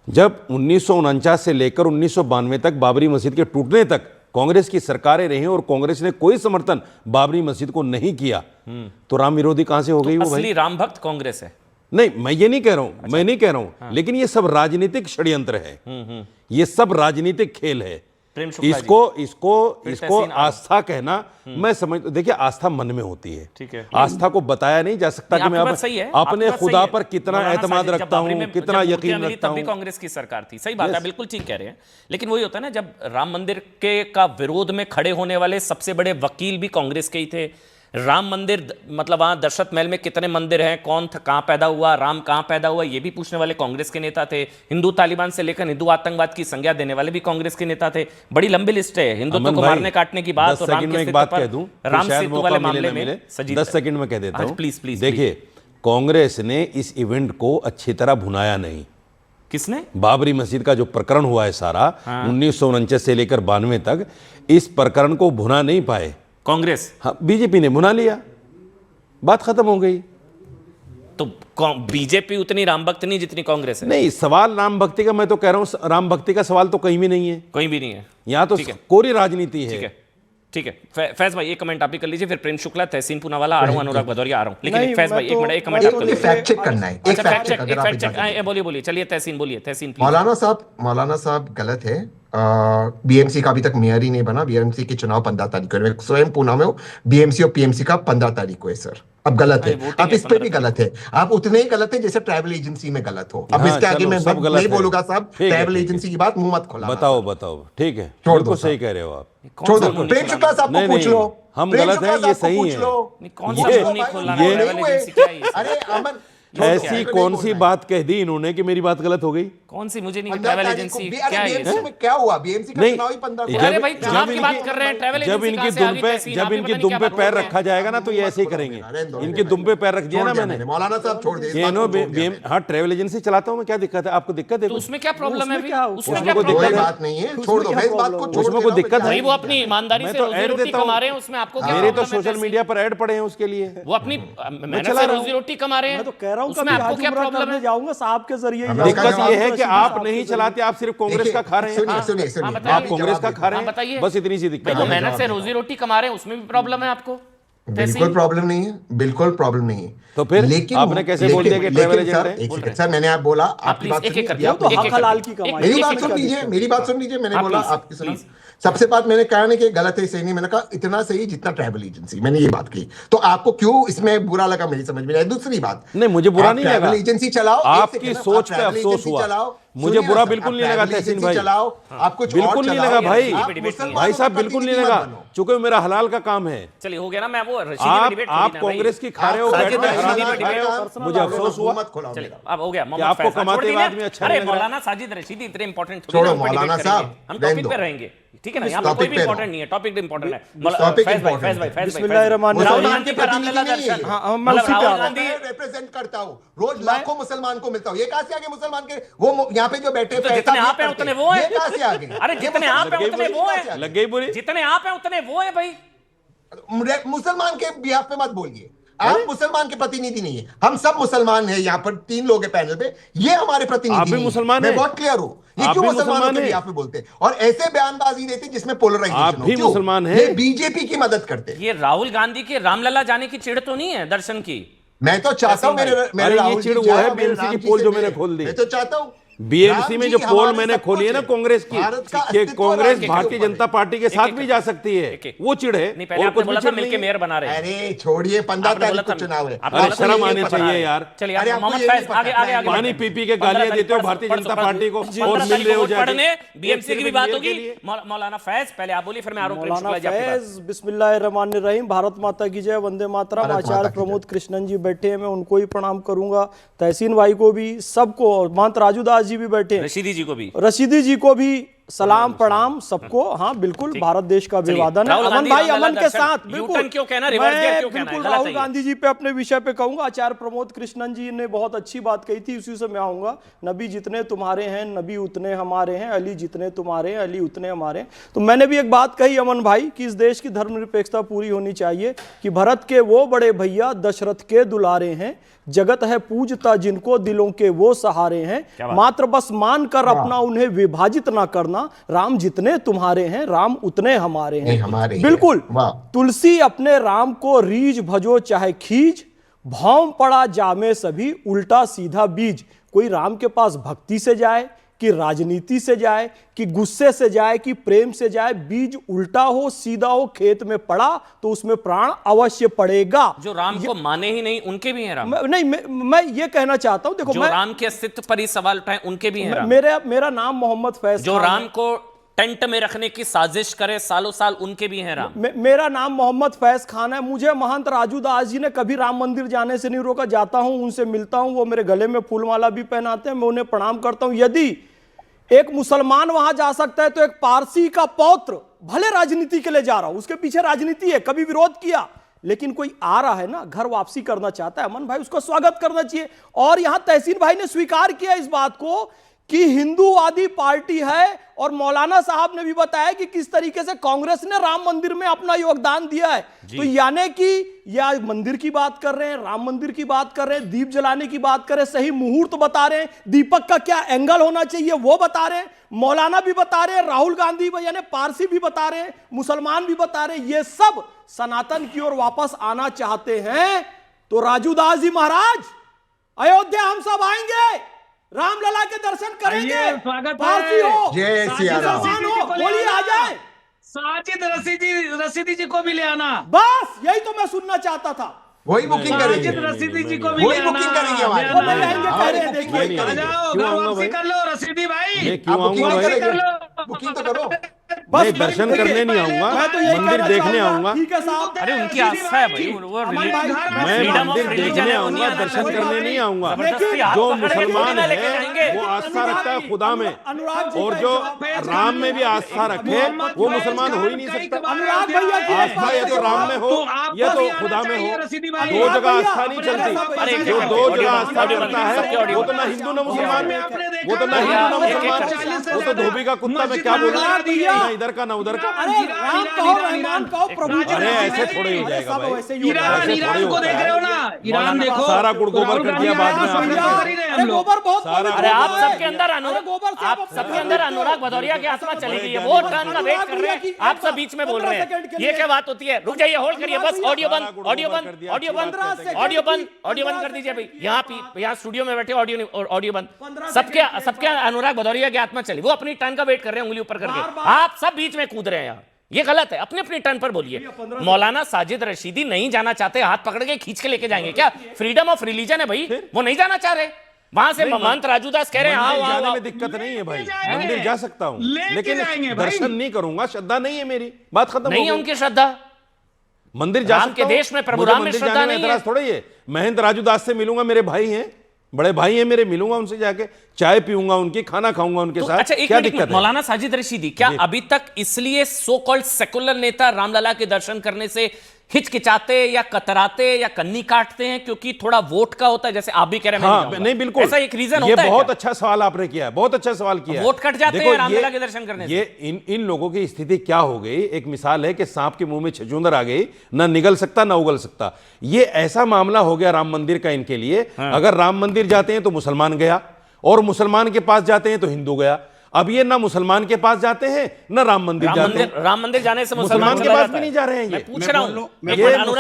जब 1949 से लेकर 1992 तक बाबरी मस्जिद के टूटने तक कांग्रेस की सरकारें रही और कांग्रेस ने कोई समर्थन बाबरी मस्जिद को नहीं किया, तो राम विरोधी कहां से हो गई? वो असली राम भक्त कांग्रेस है। नहीं, मैं ये नहीं कह रहा हूं, अच्छा। मैं नहीं कह रहा हूं, हाँ। लेकिन ये सब राजनीतिक षड्यंत्र है, ये सब राजनीतिक खेल है। इसको आस्था कहना, मैं समझ, देखिए आस्था मन में होती है, ठीक है, आस्था को बताया नहीं जा सकता कि मैं अपने खुदा पर कितना एतमाद रखता हूं, कितना यकीन रखता हूं। कांग्रेस की सरकार थी, सही बात है, बिल्कुल ठीक कह रहे हैं। लेकिन वही होता है ना, जब राम मंदिर के का विरोध में खड़े होने वाले सबसे बड़े वकील भी कांग्रेस के ही थे। राम मंदिर मतलब वहां दशरथ महल में कितने मंदिर हैं, कौन था, कहां पैदा हुआ, राम कहां पैदा हुआ, ये भी पूछने वाले कांग्रेस के नेता थे। हिंदू तालिबान से लेकर हिंदू आतंकवाद की संज्ञा देने वाले भी कांग्रेस के नेता थे। बड़ी लंबी लिस्ट है, हिंदुत्व को मारने काटने की बात, और राम सेतु वाले मामले में 10 सेकंड में कह देता हूं, प्लीज। देखिए, कांग्रेस ने इस इवेंट को अच्छी तरह भुनाया नहीं। किसने? बाबरी मस्जिद का जो प्रकरण हुआ है सारा, 1949 से लेकर 92 तक, इस प्रकरण को भुना नहीं पाए कांग्रेस। हाँ, बीजेपी ने भुना लिया, बात खत्म हो गई। तो बीजेपी उतनी राम भक्त नहीं जितनी कांग्रेस है। नहीं, सवाल राम भक्ति का, मैं तो कह रहा हूं राम भक्ति का सवाल तो कहीं भी नहीं है, कहीं भी नहीं है। यहाँ तो कोरी राजनीति है। ठीक है फैज भाई एक कमेंट आप ही कर लीजिए, फिर प्रेम शुक्ला, तहसीन पूनावाला आ रहा हूं, अनुराग भदौरिया आ रहा हूं, लेकिन फैज भाई एक मिनट, एक कमेंट आप कर लीजिए। फैक्ट चेक करना है, एक फैक्ट चेक। बोलिए चलिए तहसीन बोलिए, तहसीन मौलाना साहब गलत है। बीएमसी का अभी तक मेयर ही नहीं बना। बीएमसी के चुनाव 15 तारीख को है। मैं स्वयं पूना में हूँ। बीएमसी और पीएमसी का 15 तारीख को है सर। अब गलत है, अब इस पे भी गलत है। आप उतने ही गलत है जैसे ट्रैवल एजेंसी में गलत हो। अब इसके आगे मैं नहीं बोलूंगा साहब, ट्रैवल एजेंसी की बात मुंह मत खोला। बताओ ठीक है, छोड़ दो, सही कह रहे हो आप, छोड़ दो। प्रेम शुक्ला साहब को पूछ लो, हम गलत हैं, ये सही है। कौन सा मुंह नहीं खोलना है, ट्रैवल एजेंसी क्या है? अरे अमन, ऐसी कौन सी बात कह दी इन्होंने कि मेरी बात गलत हो गई? कौन सी, मुझे नहीं, ट्रैवल एजेंसी क्या है? बीएमसी में क्या हुआ? बीएमसी का चुनाव ही 15 को। अरे भाई चुनाव की बात कर रहे हैं, ट्रैवल जब इनकी दुम पे पैर रखा जाएगा ना तो ये ऐसे ही करेंगे। इनकी दुम पे पैर रख दिया ना मैंने। मौलाना साहब छोड़ दे। हाँ, ट्रैवल एजेंसी चलाता हूँ मैं, क्या दिक्कत है? आपको दिक्कत है? उसमें क्या प्रॉब्लम है? उसमें कोई दिक्कत बात नहीं है, छोड़ दो। मैं इस बात को उसमें कोई दिक्कत है? वो अपनी ईमानदारी से रोजी रोटी कमा रहे हैं, उसमें आपको क्या? मेरे तो सोशल मीडिया पर ऐड पड़े हैं उसके लिए। वो अपनी मेहनत से रोजी रोटी कमा रहे हैं। मैं तो कह रहा हूँ उसमें आपको क्या प्रॉब्लम है? जाऊंगा साहब के जरिए। दिक्कत ये है कि आप नहीं चलाते, आप सिर्फ कांग्रेस का खा रहे हैं। सुनिए, आप कांग्रेस का खा रहे हैं, बताइए। बस इतनी सी दिक्कत तो है। मेहनत से रोजी रोटी कमा रहे हैं, उसमें भी प्रॉब्लम है आपको? बिल्कुल प्रॉब्लम नहीं है, बिल्कुल प्रॉब्लम नहीं है। तो फिर लेकिन आपने कैसे बोल दिया कि ट्रैवल एजेंट है? एक सेकंड सर, मैंने आप बोला, आपकी बात एक-एक करके, तो हक हलाल की कमाई। मेरी बात सुन लीजिए, मेरी बात सुन लीजिए। मैंने बोला आपकी सुनिए। सबसे बात मैंने कहा नहीं कि गलत है, सही नहीं। मैंने कहा इतना सही जितना ट्रैवल एजेंसी, मैंने ये बात की। तो आपको क्यों इसमें बुरा लगा, मेरी समझ में नहीं आई। दूसरी बात, नहीं मुझे बुरा नहीं लगा। ट्रैवल एजेंसी चलाओ, आपकी सोच पे अफसोस हुआ। मुझे बुरा बिल्कुल नहीं लगा तहसीन भाई, चलाओ, आप कुछ बिल्कुल नहीं लगा भाई। भाई साहब बिल्कुल नहीं लगा, चूंकि मेरा हलाल का काम है। चलिए हो गया ना, मैं वो आप कांग्रेस की खा रहे हो, मुझे अफसोस हुआ। अब हो गया, आपको कमाते हुए आदमी अच्छा नहीं लग रहा। मौलाना साजिद रशीदी इतने इंपॉर्टेंट छोड़ो मौलाना साहब, हम टॉपिक पे रहेंगे, ठीक है ना? यहाँ पे कोई भी इंपॉर्टेंट नहीं है, टॉपिक इंपॉर्टेंट है। फैज भाई बिस्मिल्लाहिर्रहमानिर्रहीम। राहुल गांधी का रामलला दर्शन, राहुल गांधी रिप्रेजेंट करता हूँ, रोज लाखों मुसलमान को मिलता हूँ। ये कहाँ से आगे मुसलमान के? वो यहाँ पे जो बैठे, जितने आप हैं उतने वो है। कहाँ से आगे? अरे जितने आप हैं उतने वो है, लग गई बुरी। जितने आप हैं उतने वो है भाई। मुसलमान के बिहाफ पे मत बोलिए, आप मुसलमान के प्रतिनिधि नहीं है। हम सब मुसलमान हैं, यहाँ पर 3 लोग हैं पैनल पे, ये हमारे प्रतिनिधि आप भी मुसलमान हैं? मैं बहुत क्लियर हूँ। ये क्यों मुसलमानों के बिहाफ पे बोलते हैं और ऐसे बयानबाजी देते हैं जिसमें पोलराइजेशन हो? आप भी मुसलमान हैं? ये बीजेपी की मदद करते हैं। ये राहुल गांधी के रामलला जाने की चिढ़ तो नहीं है दर्शन की? मैं तो चाहता हूँ मेरे ये चिढ़ वो है बीएमसी की पोल जो मैंने खोल दी। मैं तो चाहता हूँ बीएमसी में जो पोल मैंने खोली है ना कांग्रेस की, कि कांग्रेस भारतीय जनता पार्टी के साथ भी जा सकती है, वो चिढ़ है। नहीं, पहले आपने बोला था मिलके मेयर बना रहे हैं। अरे छोड़िए, 15 तारीख को चुनाव है। अरे शर्म आनी चाहिए यार। चलिए मोहम्मद फैज आगे पानी पी के गालियां देते हो भारतीय जनता पार्टी को और मिल रहे हो जाके। बीएमसी की भी बात होगी। मौलाना फैज पहले आप बोलिए, फिर मैं आरोप फैज। बिस्मिल्लाहिर्रहमानिर्रहीम। भारत माता की जय, वंदे मातरम। आचार्य प्रमोद कृष्णन जी बैठे हैं, मैं उनको ही प्रणाम करूंगा। तहसीन भाई को भी, सबको। महंत राजू दास जी भी बैठे हैं, रशीदी जी को भी सलाम प्रणाम सबको। हाँ बिल्कुल, भारत देश का अभिवादन है। अमन भाई अमन के साथ बिल्कुल क्यों कहना, रिवर्स गियर क्यों कहना है? बिल्कुल राहुल गांधी जी पे अपने विषय पे कहूंगा। आचार्य प्रमोद कृष्णन जी ने बहुत अच्छी बात कही थी, उसी से मैं आऊंगा। नबी जितने तुम्हारे हैं नबी उतने हमारे हैं, अली जितने तुम्हारे हैं अली उतने हमारे हैं। तो मैंने भी एक बात कही अमन भाई कि इस देश की धर्मनिरपेक्षता पूरी होनी चाहिए कि भरत के वो बड़े भैया दशरथ के दुलारे हैं, जगत है पूजता जिनको दिलों के वो सहारे हैं, मात्र बस मान कर अपना उन्हें विभाजित ना करना। राम जितने तुम्हारे हैं राम उतने हमारे हैं। बिल्कुल, तुलसी अपने राम को रीझ भजो चाहे खींच, भौम पड़ा जामे सभी उल्टा सीधा बीज। कोई राम के पास भक्ति से जाए कि राजनीति से जाए कि गुस्से से जाए कि प्रेम से जाए, बीज उल्टा हो सीधा हो खेत में पड़ा तो उसमें प्राण अवश्य पड़ेगा। जो राम को माने ही नहीं उनके भी हैं राम। मैं ये कहना चाहता हूं, देखो जो राम के अस्तित्व पर ही सवाल उठाए उनके भी हैं राम। मेरा नाम मोहम्मद फैज। जो राम को टेंट में रखने की साजिश करे सालों साल, उनके भी हैं राम। मेरा नाम मोहम्मद फैज खान है। मुझे महंत राजू दास जी ने कभी राम मंदिर जाने से नहीं रोका। जाता हूं, उनसे मिलता हूं, वो मेरे गले में फूलमाला भी पहनाते हैं, मैं उन्हें प्रणाम करता हूं। यदि एक मुसलमान वहां जा सकता है तो एक पारसी का पौत्र भले राजनीति के लिए जा रहा हूं, उसके पीछे राजनीति है, कभी विरोध किया, लेकिन कोई आ रहा है ना, घर वापसी करना चाहता है, अमन भाई उसको स्वागत करना चाहिए। और यहां तहसीन भाई ने स्वीकार किया इस बात को कि हिंदूवादी पार्टी है, और मौलाना साहब ने भी बताया कि किस तरीके से कांग्रेस ने राम मंदिर में अपना योगदान दिया है। तो यानी कि या मंदिर की बात कर रहे हैं, राम मंदिर की बात कर रहे हैं, दीप जलाने की बात कर रहे हैं, सही मुहूर्त बता रहे हैं, दीपक का क्या एंगल होना चाहिए वो बता रहे हैं, मौलाना भी बता रहे हैं, राहुल गांधी यानी पारसी भी बता रहे हैं, मुसलमान भी बता रहे हैं, ये सब सनातन की ओर वापस आना चाहते हैं। तो राजू दास जी महाराज, अयोध्या हम सब आएंगे, रामलला के दर्शन करेंगे, स्वागत पारसी हो, जय सिया राम। मुसलमान हो, बोलिए आ जाए। साजिद रशीदी जी को भी ले आना। बस यही तो मैं सुनना चाहता था। वही बुकिंग करेंगे, साजिद रशीदी जी को भी वही ले आना। बुकिंग करेंगे हमारे। वो ले आएंगे, कह रहे हैं, देखिए। आ जाओ, घर वापसी कर लो रशीदी भाई। क्यों आऊंगा भाई? कर लो। बुकिंग तो करो। नहीं, दर्शन करने नहीं आऊंगा, मैं तो यही मंदिर कहना देखने चाहूंगा। आऊंगा। ठीक है साहब, अरे उनकी आस्था है भाई, वो अमन भाई, मैं freedom of मंदिर religion देखने है, आऊंगा, उन्हीं दर्शन आना करने नहीं आऊंगा। जबरदस्ती हाथ जो पकड़ के मुसलमान थोड़ी ना लेके है जाएंगे। वो आस्था रखता है खुदा में, अनुराग जी और का जो जवाब है। राम में भी आस्था रखे वो मुसलमान हो ही नहीं सकता। अनुराग भैया की आस्था या तो राम में हो या तो खुदा में हो, दो जगह आस्था नहीं चलती। जो दो जगह आस्था करता है वो तो ना हिंदू ना मुसलमान, वो तो ना हिंदू ना मुसलमान, वो तो धोबी का कुत्ता। मैं क्या बोलूं, ना इधर का ना उधर का। अरे राम कहो, रहमान कहो, प्रभु जी। अरे ऐसे थोड़े हो जाएगा भाई। वैसे ही ईरान, ईरान को देख रहे हो ना, ईरान देखो, सारा गुड़ गोबर कर दिया बाद में आपने। अरे गोबर बहुत सारा अरे आप सबके अंदर अरे गोबर से आप सबके अंदर अनुराग भदौरिया की आत्मा चली गई है, वो टर्न का वेट कर रहे हैं, आप सब बीच में बोल रहे हैं, ये क्या बात होती है? रुक जाइए, होल्ड करिए, बस ऑडियो बंद, ऑडियो बंद, ऑडियो बंद, ऑडियो बंद, ऑडियो बंद कर दीजिए भाई। यहाँ स्टूडियो में बैठे ऑडियो बंद। सबके अनुराग भदौरिया की आत्मा चली, वो अपनी टर्न का वेट कर रहे हैं, उंगली ऊपर करके। आप सब बीच में कूद रहे हैं यहाँ, ये गलत है। अपने अपनी टर्न पर बोलिए। मौलाना साजिद रशीदी नहीं जाना चाहते, हाथ पकड़ के खींच के लेके जाएंगे क्या? फ्रीडम ऑफ रिलीजन है भाई, वो नहीं जाना चाह रहे। वहां से महंत राजू दास कह रहे हैं आओ जाने आओ। में दिक्कत नहीं है भाई, मंदिर जा सकता हूँ, लेके लेकिन जाएंगे भाई। दर्शन नहीं करूंगा, श्रद्धा नहीं है मेरी, बात खत्म नहीं हो है गई। उनकी श्रद्धा, मंदिर जा राम सकता के हूं। देश में प्रभु मुझे राम में मंदिर श्रद्धा जाने में नहीं है। एतराज थोड़ी है। महंत राजू दास से मिलूंगा, मेरे भाई हैं, बड़े भाई हैं मेरे, मिलूंगा उनसे, जाके चाय पीऊंगा उनकी, खाना खाऊंगा उनके साथ। अच्छा एक क्या मिनट, दिक्कत है? मौलाना साजिद रशीदी, क्या अभी तक इसलिए सो कॉल्ड सेकुलर नेता रामलला के दर्शन करने से हिचकिचाते या कतराते या कन्नी काटते हैं क्योंकि थोड़ा वोट का होता है, जैसे आप भी कह रहे हैं? हाँ, नहीं बिल्कुल, ऐसा एक रीजन ये होता है बहुत क्या? अच्छा सवाल आपने किया है, बहुत अच्छा सवाल किया है। वोट कट जाते देखो, हैं रामलला के दर्शन करने से। ये इन लोगों की स्थिति क्या हो गई, एक मिसाल है कि सांप के मुंह में छछूंदर आ गई, ना निगल सकता ना उगल सकता। ये ऐसा मामला हो गया राम मंदिर का इनके लिए। अगर राम मंदिर जाते हैं तो मुसलमान गया, और मुसलमान के पास जाते हैं तो हिंदू गया। अब ये ना मुसलमान के पास जाते हैं ना राम मंदिर जाते हैं। राम मंदिर जाने से मुसलमान के पास भी नहीं जा रहे हैं ये। मैं पूछ रहा हूं,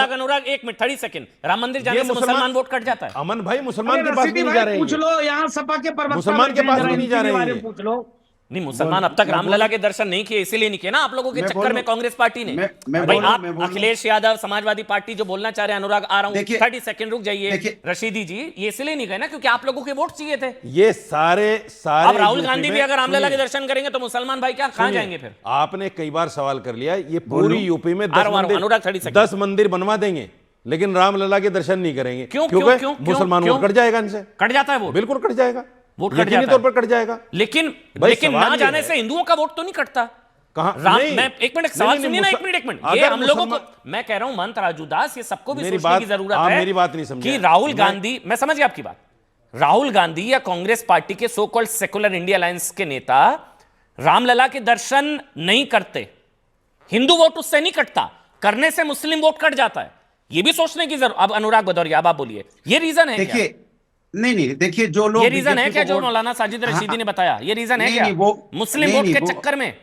अनुराग एक मिनट 30 सेकंड, राम मंदिर जाने से मुसलमान वोट कट जाता है? अमन भाई, मुसलमान के पास भी नहीं जा रहे हैं पूछ लो, यहाँ सपा के प्रवक्ता मुसलमान के पास भी नहीं जा रहे हैं। पूछ लो। नहीं, मुसलमान अब तक रामलला के दर्शन नहीं किए, इसीलिए नहीं किए ना आप लोगों के चक्कर में कांग्रेस पार्टी ने। भाई आप अखिलेश यादव समाजवादी पार्टी जो बोलना चाह रहे हैं, अनुराग आ रहा हूं, 30 सेकंड रुक जाइए। रशीदी जी, ये इसलिए नहीं गए ना क्योंकि आप लोगों के वोट चाहिए थे। ये सारे अब राहुल गांधी भी अगर रामलला के दर्शन करेंगे तो मुसलमान भाई क्या कहां जाएंगे फिर? आपने कई बार सवाल कर लिया, ये पूरी यूपी में 10 मंदिर बनवा देंगे, लेकिन रामलला के दर्शन नहीं करेंगे। क्योंकि मुसलमान वोट कट जाएगा इनसे। कट जाता है वो, बिल्कुल कट जाएगा, वोट कट जाता है, तौर पर कट जाएगा। लेकिन ना जाने से हिंदुओं का वोट तो नहीं कटता। कहां? मैं एक मिनट सवाल सुनिए ना, एक मिनट। ये हम लोगों को, मैं कह रहा हूं महंत राजू दास, ये सबको भी सोचने की जरूरत है। मेरी बात नहीं समझे कि राहुल गांधी, मैं समझ गया आपकी बात, राहुल गांधी या कांग्रेस पार्टी के so called secular India alliance के नेता रामलला के दर्शन नहीं करते, हिंदू वोट उससे नहीं कटता, करने से मुस्लिम वोट कट जाता है, ये भी सोचने की जरूरत। अब अनुराग भदौरिया, अब आप बोलिए, ये रीजन है? देखिए, नहीं, देखिए, जो लोग, ये रीजन है क्या जो मौलाना साजिद रशीदी ने बताया? ये रीजन है क्या मुस्लिम वोट के चक्कर में?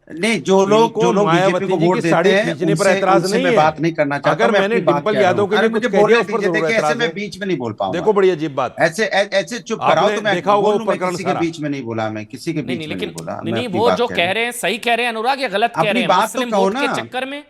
नहीं, जो लोग बीजेपी को वोट देते हैं उनसे मैं बात नहीं करना चाहता। अगर मैंने डिंपल यादव के लिए कुछ कह दिया, उस पर जरूर ऐसे मैं बीच में नहीं बोल पाऊंगा। देखो बड़ी अजीब बात, ऐसे चुप कराओ तो मैं देखा होगा बोलूं, मैं किसी के बीच में नहीं बोला, मैं किसी के बीच में नहीं बोला। नहीं, वो जो कह रहे हैं सही कह रहे हैं अनुराग, या गलत कह रहे हैं? मुस्लिम वोट के चक्कर में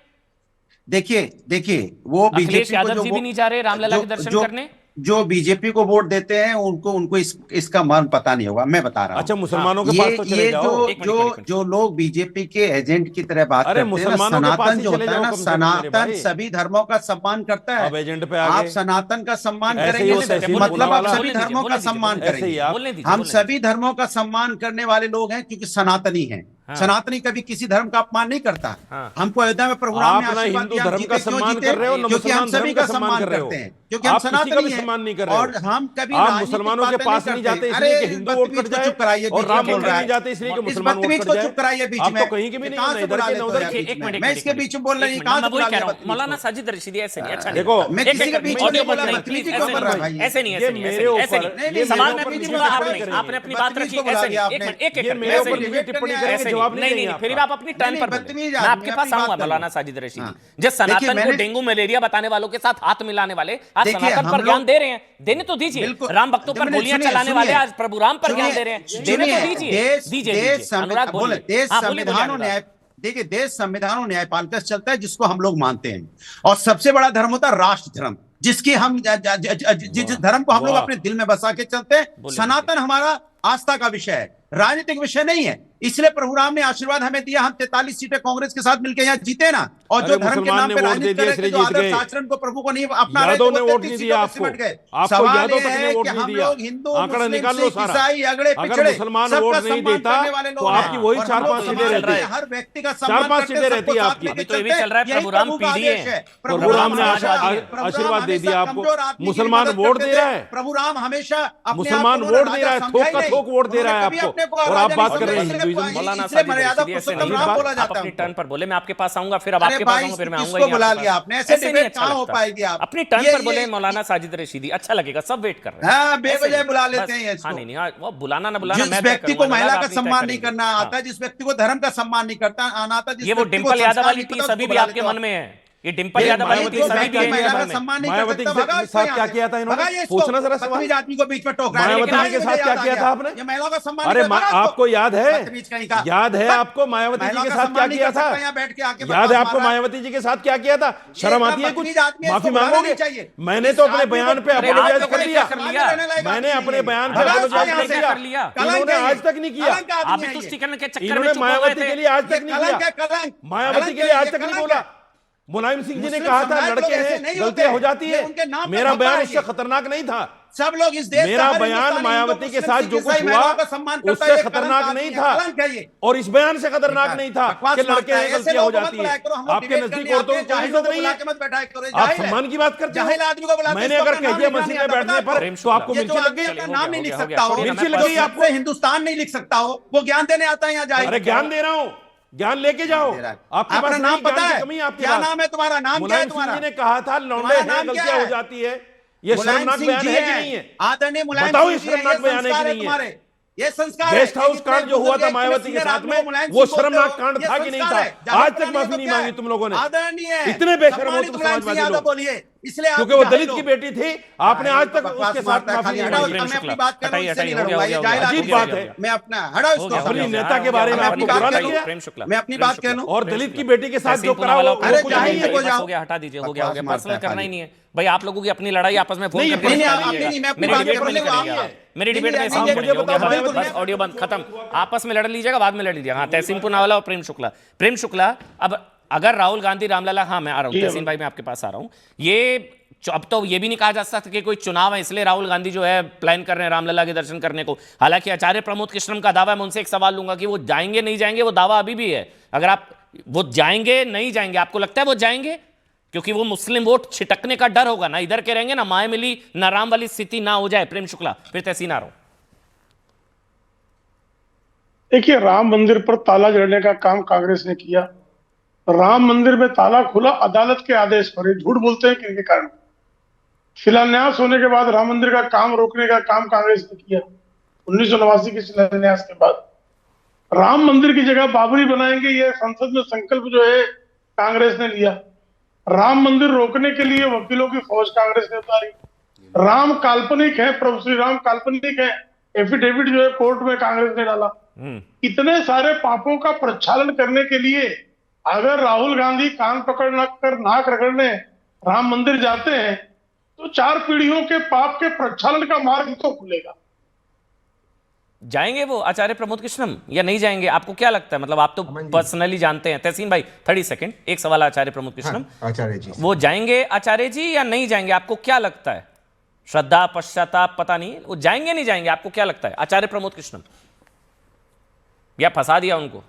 देखिए, वो अखिलेश यादव जी भी नहीं जा रहे रामलला के दर्शन करने। जो बीजेपी को वोट देते हैं उनको इसका मन पता नहीं होगा, मैं बता रहा हूँ। अच्छा, मुसलमानों के पास तो चले जाओ। जो लोग बीजेपी के एजेंट की तरह बात करते हैं, सनातन जो होता है ना, सनातन सभी धर्मों का सम्मान करता है। अब एजेंट पे आप सनातन का सम्मान करेंगे मतलब आप सभी धर्मों का सम्मान करेंगे। हम सभी धर्मों का सम्मान करने वाले लोग हैं क्योंकि सनातनी हैं। सनातनी कभी किसी धर्म का अपमान नहीं करता। हमको अयोध्या में प्रभु राम ने आशीर्वाद दिया, हम जीते क्यों जीते? क्योंकि हम सभी का सम्मान करते हैं, क्योंकि हम सनातनी हैं और हम कभी मुसलमानों के पास नहीं जाते इसलिए कि हिंदू वोट कट जाए और राम मंदिर नहीं जाते इसलिए कि मुसलमान वोट कट जाए। चुप कराइए बीच में, आप तो कहीं के भी नहीं है, इधर के ना उधर के। एक मिनट, मैं इसके बीच में बोल रही कहां से बुला लिया? मौलाना साजिद रशीदी ऐसे नहीं, अच्छा देखो मैं किसी के बीच में नहीं बोला, बदतमीजी क्यों कर रहा है भाई? ऐसे नहीं, ऐसे नहीं, ऐसे नहीं, सवाल मैं पूछूंगा, आपने अपनी बात रखी, ऐसे नहीं, एक मिनट, एक नहीं, फिर भी आप अपनी टर्न पर बोले। मैं आपके पास आऊंगा मौलाना साजिद रशीदी। जब सनातन को डेंगू मलेरिया बताने वालों के साथ हाथ मिलाने वाले आज सनातन पर ज्ञान दे रे हैं, देने तो दीजिए। राम भक्तों पर गोलियां चलाने वाले आज प्रभु राम पर ज्ञान दे रहे हैं, देने तो दीजिए, दीजिए। अनुराग बोले, देश संविधान और न्याय, देखिए देश संविधान और न्यायपालिका से चलता है जिसको हम लोग मानते हैं, और सबसे बड़ा धर्म होता है राष्ट्र धर्म, जिसकी हम जिस धर्म को हम लोग अपने दिल में बसा के चलते हैं। सनातन हमारा आस्था का विषय है, राजनीतिक विषय नहीं है। इसलिए प्रभु राम ने आशीर्वाद हमें दिया, हम 43 सीटें कांग्रेस के साथ मिलकर यहाँ जीते ना। और जो धर्म के नाम पे राजनीति कर रहे थे, जो आदर्श आचरण को प्रभु को नहीं अपना रहे थे, वो 33 सीटों पर सिमट गए। सवाल ये है कि हम लोग हिंदू, मुस्लिम, सिख, ईसाई, अगड़े पिछड़े सबका सम्मान करने वाले लोग हैं। आपकी वही 4-5 सीटें रहती है, हर व्यक्ति का सम्मान 4-5 सीटें रहती है आपकी। अभी तो ये भी चल रहा है प्रभु राम पीढ़ी है, प्रभु राम ने आशीर्वाद दे दिया आपको, मुसलमान वोट दे रहा है, प्रभु राम हमेशा मुसलमान वोट दे रहा है, थोक का थोक वोट दे रहा है आपको, और आप बात कर रहे हैं हिंदुइज्म। मौलाना आप अपनी टर्न पर बोले, मैं आपके पास आऊंगा, फिर अब आपके पास आऊंगा, फिर मैं आऊंगा। बुला लिया आपने, ऐसे डिबेट कहां हो पाएगी? आप अपनी टर्न पर बोले मौलाना साजिद रशीदी, अच्छा लगेगा, सब वेट कर रहे हैं। हाँ, बेवजह बुला लेते हैं इसको। हाँ, नहीं, वो बुलाना ना बुलाना, जिस व्यक्ति को महिला का सम्मान नहीं करना आता, जिस व्यक्ति को धर्म का सम्मान नहीं करता आना आता, ये वो डिंपल यादव वाली टीस अभी भी आपके मन में है, ये डिंपल यादव वाली टीस अभी भी मायावती के साथ क्या किया था इन्होंने? पूछना जरा सवाल, आदमी को बीच में टोक रहा है। मायावती के साथ क्या किया था आपने? ये महिलाओं का सम्मान। अरे आपको याद है, याद है आपको मायावती जी के साथ क्या किया था? याद है आपको मायावती जी के साथ क्या किया था? शर्म आती है कुछ? माफी मांगोगे? मैंने तो अपने बयान पे अपोलोजाइज कर दिया, मैंने अपने बयान पे अपोलोजाइज कर दिया, इन्होंने आज तक नहीं किया। इन्होंने मायावती के लिए आज तक नहीं किया, मायावती के लिए आज तक नहीं बोला। मुलायम सिंह जी ने कहा था लड़के हैं, गलतियां हो जाती है, मेरा बयान उससे खतरनाक नहीं था। सब लोग इस देश मेरा बयान मायावती के साथ जो कुछ हुआ उससे खतरनाक नहीं था, और इस बयान से खतरनाक नहीं था कि लड़के हैं, गलतियां हो जाती है। आपके नजदीक औरतों की कोई इज्जत नहीं है, आप सम्मान की बात करते हैं। मैंने अगर कह दिया मस्जिद में बैठने पर तो आपको मिर्ची लग गई, नाम नहीं लिख सकता हो, मिर्ची लग गई आपको, हिंदुस्तान नहीं लिख सकता हो, वो ज्ञान देने आता है यहाँ जाए। अरे ज्ञान दे रहा हूँ, ज्ञान लेके जाओ। आपके पास नाम पता है? क्या नाम है तुम्हारा? नाम क्या है तुम्हारा? मुलायम सिंह जी ने कहा था लौंडे हैं, गलतियां हो जाती है। ये शर्मनाक बयान है कि नहीं है? आदरणीय मुलायम बताओ, ये सिंह जी, शर्मनाक बयान है कि नहीं है? ये संस्कार गेस्ट हाउस कांड जो हुआ था मायावती के साथ में, वो शर्मनाक कांड था कि नहीं था? आज तक माफी नहीं मांगी तुम लोगों ने। इतने बेशर्म हो तुम समाजवादी लोग, बोलिए, इसलिए क्योंकि वो दलित की बेटी थी, आपने आज तक उसके साथ माफी नहीं मांगी। अजीब बात है। मैं अपना हटाओ, अपनी नेता के बारे में आपको बुरा लग गया, मैं अपनी बात कह लूं, और दलित की बेटी के साथ जो करा वो हो गया, हटा दीजिए, हो गया, पर्सनल करना ही नहीं है भाई। आप लोगों की अपनी लड़ाई आपस में फोन करके मेरी डिबेट में बस ऑडियो बंद, खत्म, आपस में लड़ लीजिएगा, बाद में लड़ लीजिएगा। हाँ, तहसीन पूनावाला और प्रेम शुक्ला। अब अगर राहुल गांधी रामलला, हाँ मैं आ रहा हूँ तहसीन भाई, मैं आपके पास आ रहा हूँ। ये अब तो ये भी नहीं कहा जा सकता कि कोई चुनाव है इसलिए राहुल गांधी जो है प्लान कर रहे हैं रामलला के दर्शन करने को। हालांकि आचार्य प्रमोद कृष्णम का दावा है, मैं उनसे एक सवाल लूंगा कि वो जाएंगे नहीं जाएंगे, वो दावा अभी भी है। अगर आप वो जाएंगे नहीं जाएंगे, आपको लगता है वो जाएंगे? क्योंकि वो मुस्लिम वोट छिटकने का डर होगा ना, इधर के रहेंगे ना, माए मिली ना राम वाली स्थिति ना हो जाए। प्रेम शुक्ला, फिर तहसीन आ रहा हूं। देखिए, राम मंदिर पर ताला जड़ने का काम कांग्रेस ने किया। राम मंदिर में ताला खुला अदालत के आदेश पर। ये झूठ बोलते हैं किनके कारण? शिलान्यास होने के बाद राम मंदिर का काम रोकने का काम कांग्रेस ने किया। 1989 के शिलान्यास के बाद राम मंदिर की जगह बाबरी बनाएंगे, ये संसद में संकल्प जो है कांग्रेस ने लिया। राम मंदिर रोकने के लिए वकीलों की फौज कांग्रेस ने उतारी। राम काल्पनिक है, प्रभु श्री राम काल्पनिक है, एफिडेविट जो है कोर्ट में कांग्रेस ने डाला। इतने सारे पापों का प्रक्षालन करने के लिए अगर राहुल गांधी कान पकड़ कर नाक रगड़ने राम मंदिर जाते हैं तो 4 पीढ़ियों के पाप के प्रक्षालन का मार्ग तो खुलेगा। जाएंगे वो आचार्य प्रमोद कृष्णम या नहीं जाएंगे? आपको क्या लगता है? मतलब आप तो पर्सनली जानते हैं। तहसीन भाई 30 सेकंड, एक सवाल आचार्य प्रमोद कृष्णम। हाँ, आचार्य जी, वो जाएंगे आचार्य जी या नहीं जाएंगे? आपको क्या लगता है? श्रद्धा, पश्चाताप, पता नहीं, वो जाएंगे नहीं जाएंगे, आपको क्या लगता है आचार्य प्रमोद कृष्णम? या फंसा दिया उनको?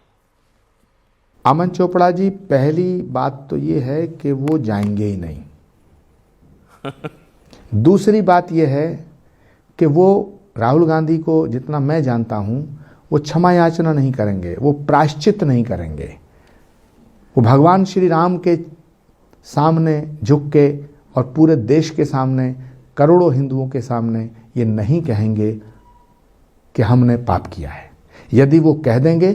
अमन चोपड़ा जी, पहली बात तो ये है कि वो जाएंगे ही नहीं। दूसरी बात ये है कि वो राहुल गांधी को जितना मैं जानता हूं, वो क्षमा याचना नहीं करेंगे, वो प्रायश्चित नहीं करेंगे। वो भगवान श्री राम के सामने झुक के और पूरे देश के सामने, करोड़ों हिंदुओं के सामने ये नहीं कहेंगे कि हमने पाप किया है। यदि वो कह देंगे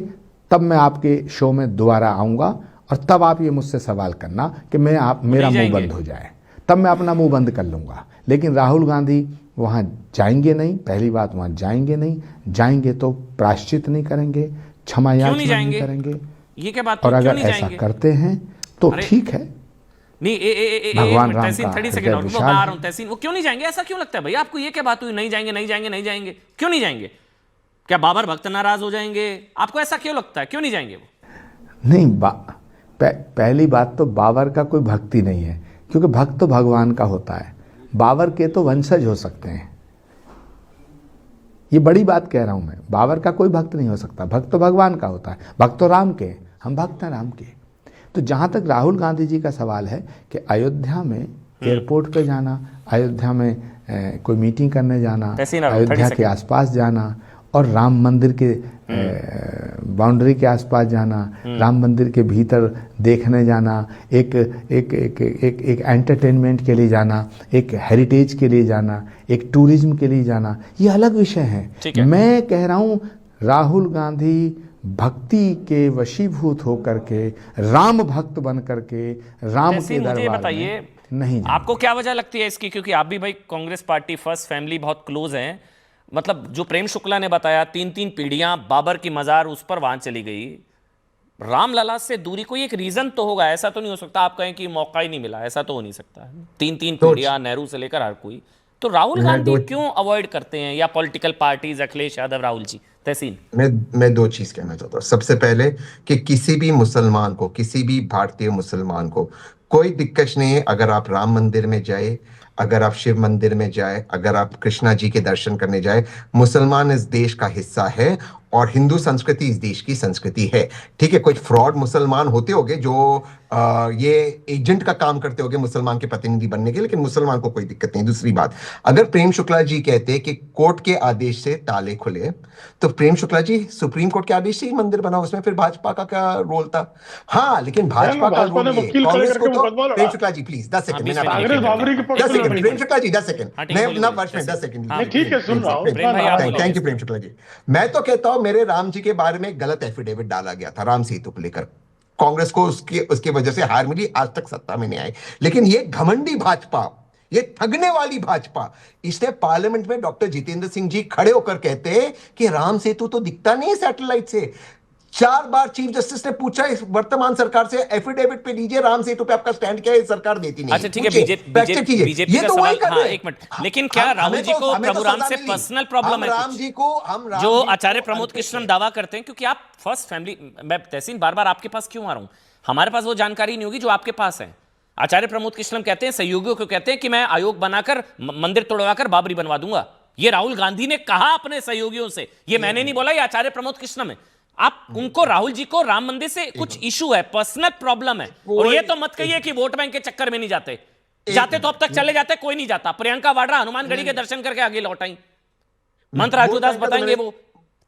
तब मैं आपके शो में दोबारा आऊँगा और तब आप ये मुझसे सवाल करना कि मेरा मुंह बंद हो जाए, तब मैं अपना मुंह बंद कर लूँगा। लेकिन राहुल गांधी वहाँ जाएंगे नहीं। पहली बात, वहाँ जाएंगे नहीं। जाएंगे तो प्रायश्चित नहीं करेंगे, क्षमा याचना नहीं करेंगे। ये क्या बात? और अगर ऐसा करते हैं तो ठीक है। नहीं, भगवान राम तहसीन, का 30 सेकंड और मैं आ रहा हूं। तहसीन, वो क्यों नहीं जाएंगे? ऐसा क्यों लगता है भैया आपको? ये क्या बात हुई? नहीं जाएंगे, नहीं जाएंगे, नहीं जाएंगे, क्यों नहीं जाएंगे? क्या बाबर भक्त नाराज हो जाएंगे? आपको ऐसा क्यों लगता है? क्यों नहीं जाएंगे वो? नहीं, पहली बात तो बाबर का कोई भक्ति नहीं है, क्योंकि भक्त तो भगवान का होता है। बाबर के तो वंशज हो सकते हैं। ये बड़ी बात कह रहा हूं मैं। बाबर का कोई भक्त नहीं हो सकता, भक्त तो भगवान का होता है। भक्त तो राम के, हम भक्त हैं राम के। तो जहां तक राहुल गांधी जी का सवाल है कि अयोध्या में एयरपोर्ट पे जाना, अयोध्या में कोई मीटिंग करने जाना, अयोध्या के आसपास जाना और राम मंदिर के बाउंड्री के आसपास जाना, राम मंदिर के भीतर देखने जाना, एक एंटरटेनमेंट के लिए जाना, एक हेरिटेज के लिए जाना, एक टूरिज्म के लिए जाना, ये अलग विषय है। मैं कह रहा हूँ राहुल गांधी भक्ति के वशीभूत होकर के, राम भक्त बन करके राम के दरबार में नहीं। आपको क्या वजह लगती है इसकी? क्योंकि आप भी भाई कांग्रेस पार्टी फर्स्ट फैमिली बहुत क्लोज हैं। मतलब जो प्रेम शुक्ला ने बताया, 3 पीढ़ियां बाबर की मजार उस पर वहां चली गई। रामलला से दूरी कोई एक रीजन तो होगा, ऐसा तो नहीं हो सकता आप कहें कि मौका ही नहीं मिला, ऐसा तो हो नहीं सकता। 3 पीढ़ियां, नेहरू से लेकर हर कोई। तो राहुल गांधी क्यों अवॉइड करते हैं, या पॉलिटिकल पार्टीज, अखिलेश यादव, राहुल जी? तहसीन, मैं 2 चीज कहना चाहता हूँ। सबसे पहले कि किसी भी मुसलमान को, किसी भी भारतीय मुसलमान को कोई दिक्कत नहीं है अगर आप राम मंदिर में जाए, अगर आप शिव मंदिर में जाए, अगर आप कृष्णा जी के दर्शन करने जाए। मुसलमान इस देश का हिस्सा है और हिंदू संस्कृति इस देश की संस्कृति है। ठीक है, कुछ फ्रॉड मुसलमान होते होंगे जो ये एजेंट का काम करते होंगे मुसलमान के प्रतिनिधि बनने के, लेकिन मुसलमान को कोई दिक्कत नहीं। दूसरी बात, अगर प्रेम शुक्ला जी कहते कि कोर्ट के आदेश से ताले खुले, तो प्रेम शुक्ला जी सुप्रीम कोर्ट के आदेश से ही मंदिर बना, उसमें फिर भाजपा का क्या रोल था? हाँ, लेकिन भाजपा का रोल है। कांग्रेस को तो Prem Shukla ji please 10 second, 10 second Prem Shukla ji, 10 second, मैं अपना वर्ष में 10 सेकंड। ठीक है, सुन रहा हूँ। थैंक यू प्रेम शुक्ला जी। मैं तो कहता हूं मेरे राम जी के बारे में गलत एफिडेविट डाला गया था राम सेतु को लेकर। कांग्रेस को उसकी वजह से हार मिली, आज तक सत्ता में नहीं आई। लेकिन ये घमंडी भाजपा, ये ठगने वाली भाजपा, इसने पार्लियामेंट में डॉक्टर जितेंद्र सिंह जी खड़े होकर कहते हैं कि राम सेतु तो दिखता नहीं है सैटेलाइट से। 4 बार चीफ जस्टिस ने पूछा इस वर्तमान सरकार से, एफिडेविट पे लीजिए राम सेतु पे आपका स्टैंड क्या है, सरकार देती नहीं। अच्छा ठीक है, बीजेपी का सवाल। हाँ, एक मिनट, लेकिन क्या राहुल जी को प्रभु राम से पर्सनल प्रॉब्लम है? राम जी को हम जो आचार्य प्रमोद कृष्णन दावा करते हैं, क्योंकि आप फर्स्ट फैमिली, मैं तहसीन बार बार आपके पास क्यों आ रहा हूं, हमारे पास वो जानकारी नहीं होगी जो आपके पास है। आचार्य प्रमोद कृष्णन कहते हैं, सहयोगियों को कहते हैं कि मैं आयोग बनाकर मंदिर तोड़वाकर बाबरी बनवा दूंगा। ये राहुल गांधी ने कहा अपने सहयोगियों से, ये मैंने नहीं बोला, ये आचार्य प्रमोद कृष्णन है। आप उनको, राहुल जी को राम मंदिर से कुछ इशू है, पर्सनल प्रॉब्लम है। और ये तो मत कहिए कि वोट बैंक के चक्कर में नहीं जाते, जाते तो अब तक चले जाते, कोई नहीं जाता। प्रियंका वाड्रा हनुमानगढ़ी के दर्शन करके आगे लौट आई। मंत्र राजूदास बताएंगे वो।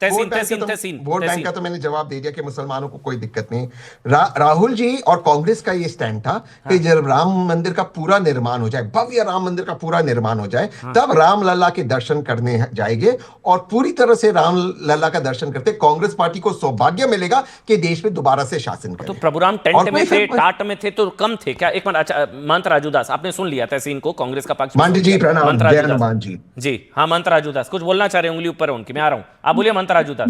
वोट बैंक का तो मैंने जवाब दे दिया कि मुसलमानों को कोई दिक्कत नहीं। राहुल जी और कांग्रेस का ये स्टैंड था कि जब राम मंदिर का पूरा निर्माण हो जाए, भव्य राम मंदिर का पूरा निर्माण हो जाए, तब रामलला के दर्शन करने जाएंगे। और पूरी तरह से रामलला का दर्शन करते कांग्रेस पार्टी को सौभाग्य मिलेगा कि देश में दोबारा से शासन करे। तो प्रभुराम टेंट में थे, टाट में थे, तो कम थे क्या? एक मिनट, अच्छा मंत्र राजूदास आपने सुन लिया तहसीन को, कांग्रेस का पक्ष। मान जी प्रणाम, जय हनुमान जी। जी हाँ, मंत्र राजूदास कुछ बोलना चाह रहे, उंगली ऊपर है उनकी, मैं आ रहा हूं, आप बोलिए मंत्र राजूदास।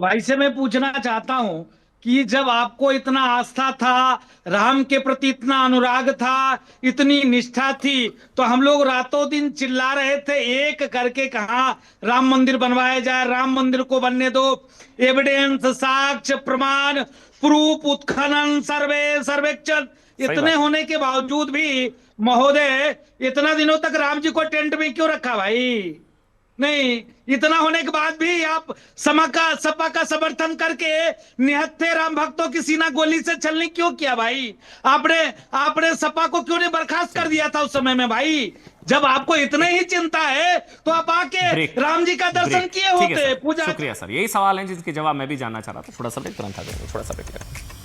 भाई से मैं पूछना चाहता हूं कि जब आपको इतना आस्था था, राम के प्रति इतना अनुराग था, इतनी निष्ठा थी, तो हम लोग रातों दिन चिल्ला रहे थे एक करके, कहा राम मंदिर बनवाया जाए, राम मंदिर को बनने दो, एविडेंस, साक्ष्य, प्रमाण, प्रूफ, उत्खनन, सर्वेक्षण, इतने होने के बावजूद भी महोदय इतना दिनों तक राम जी को टेंट में क्यों रखा भाई? नहीं, इतना होने के बाद भी आप सपा का समर्थन करके निहत्थे राम भक्तों की सीना गोली से छलनी क्यों किया भाई? आपने सपा को क्यों नहीं बर्खास्त कर दिया था उस समय में भाई? जब आपको इतने ही चिंता है तो आप आके राम जी का दर्शन किए होते, पूजा। शुक्रिया सर, यही सवाल है जिसके जवाब मैं भी जानना चाह रहा था। थोड़ा सा ब्रेक, तुरंत आ जाएंगे, थोड़ा सा ब्रेक।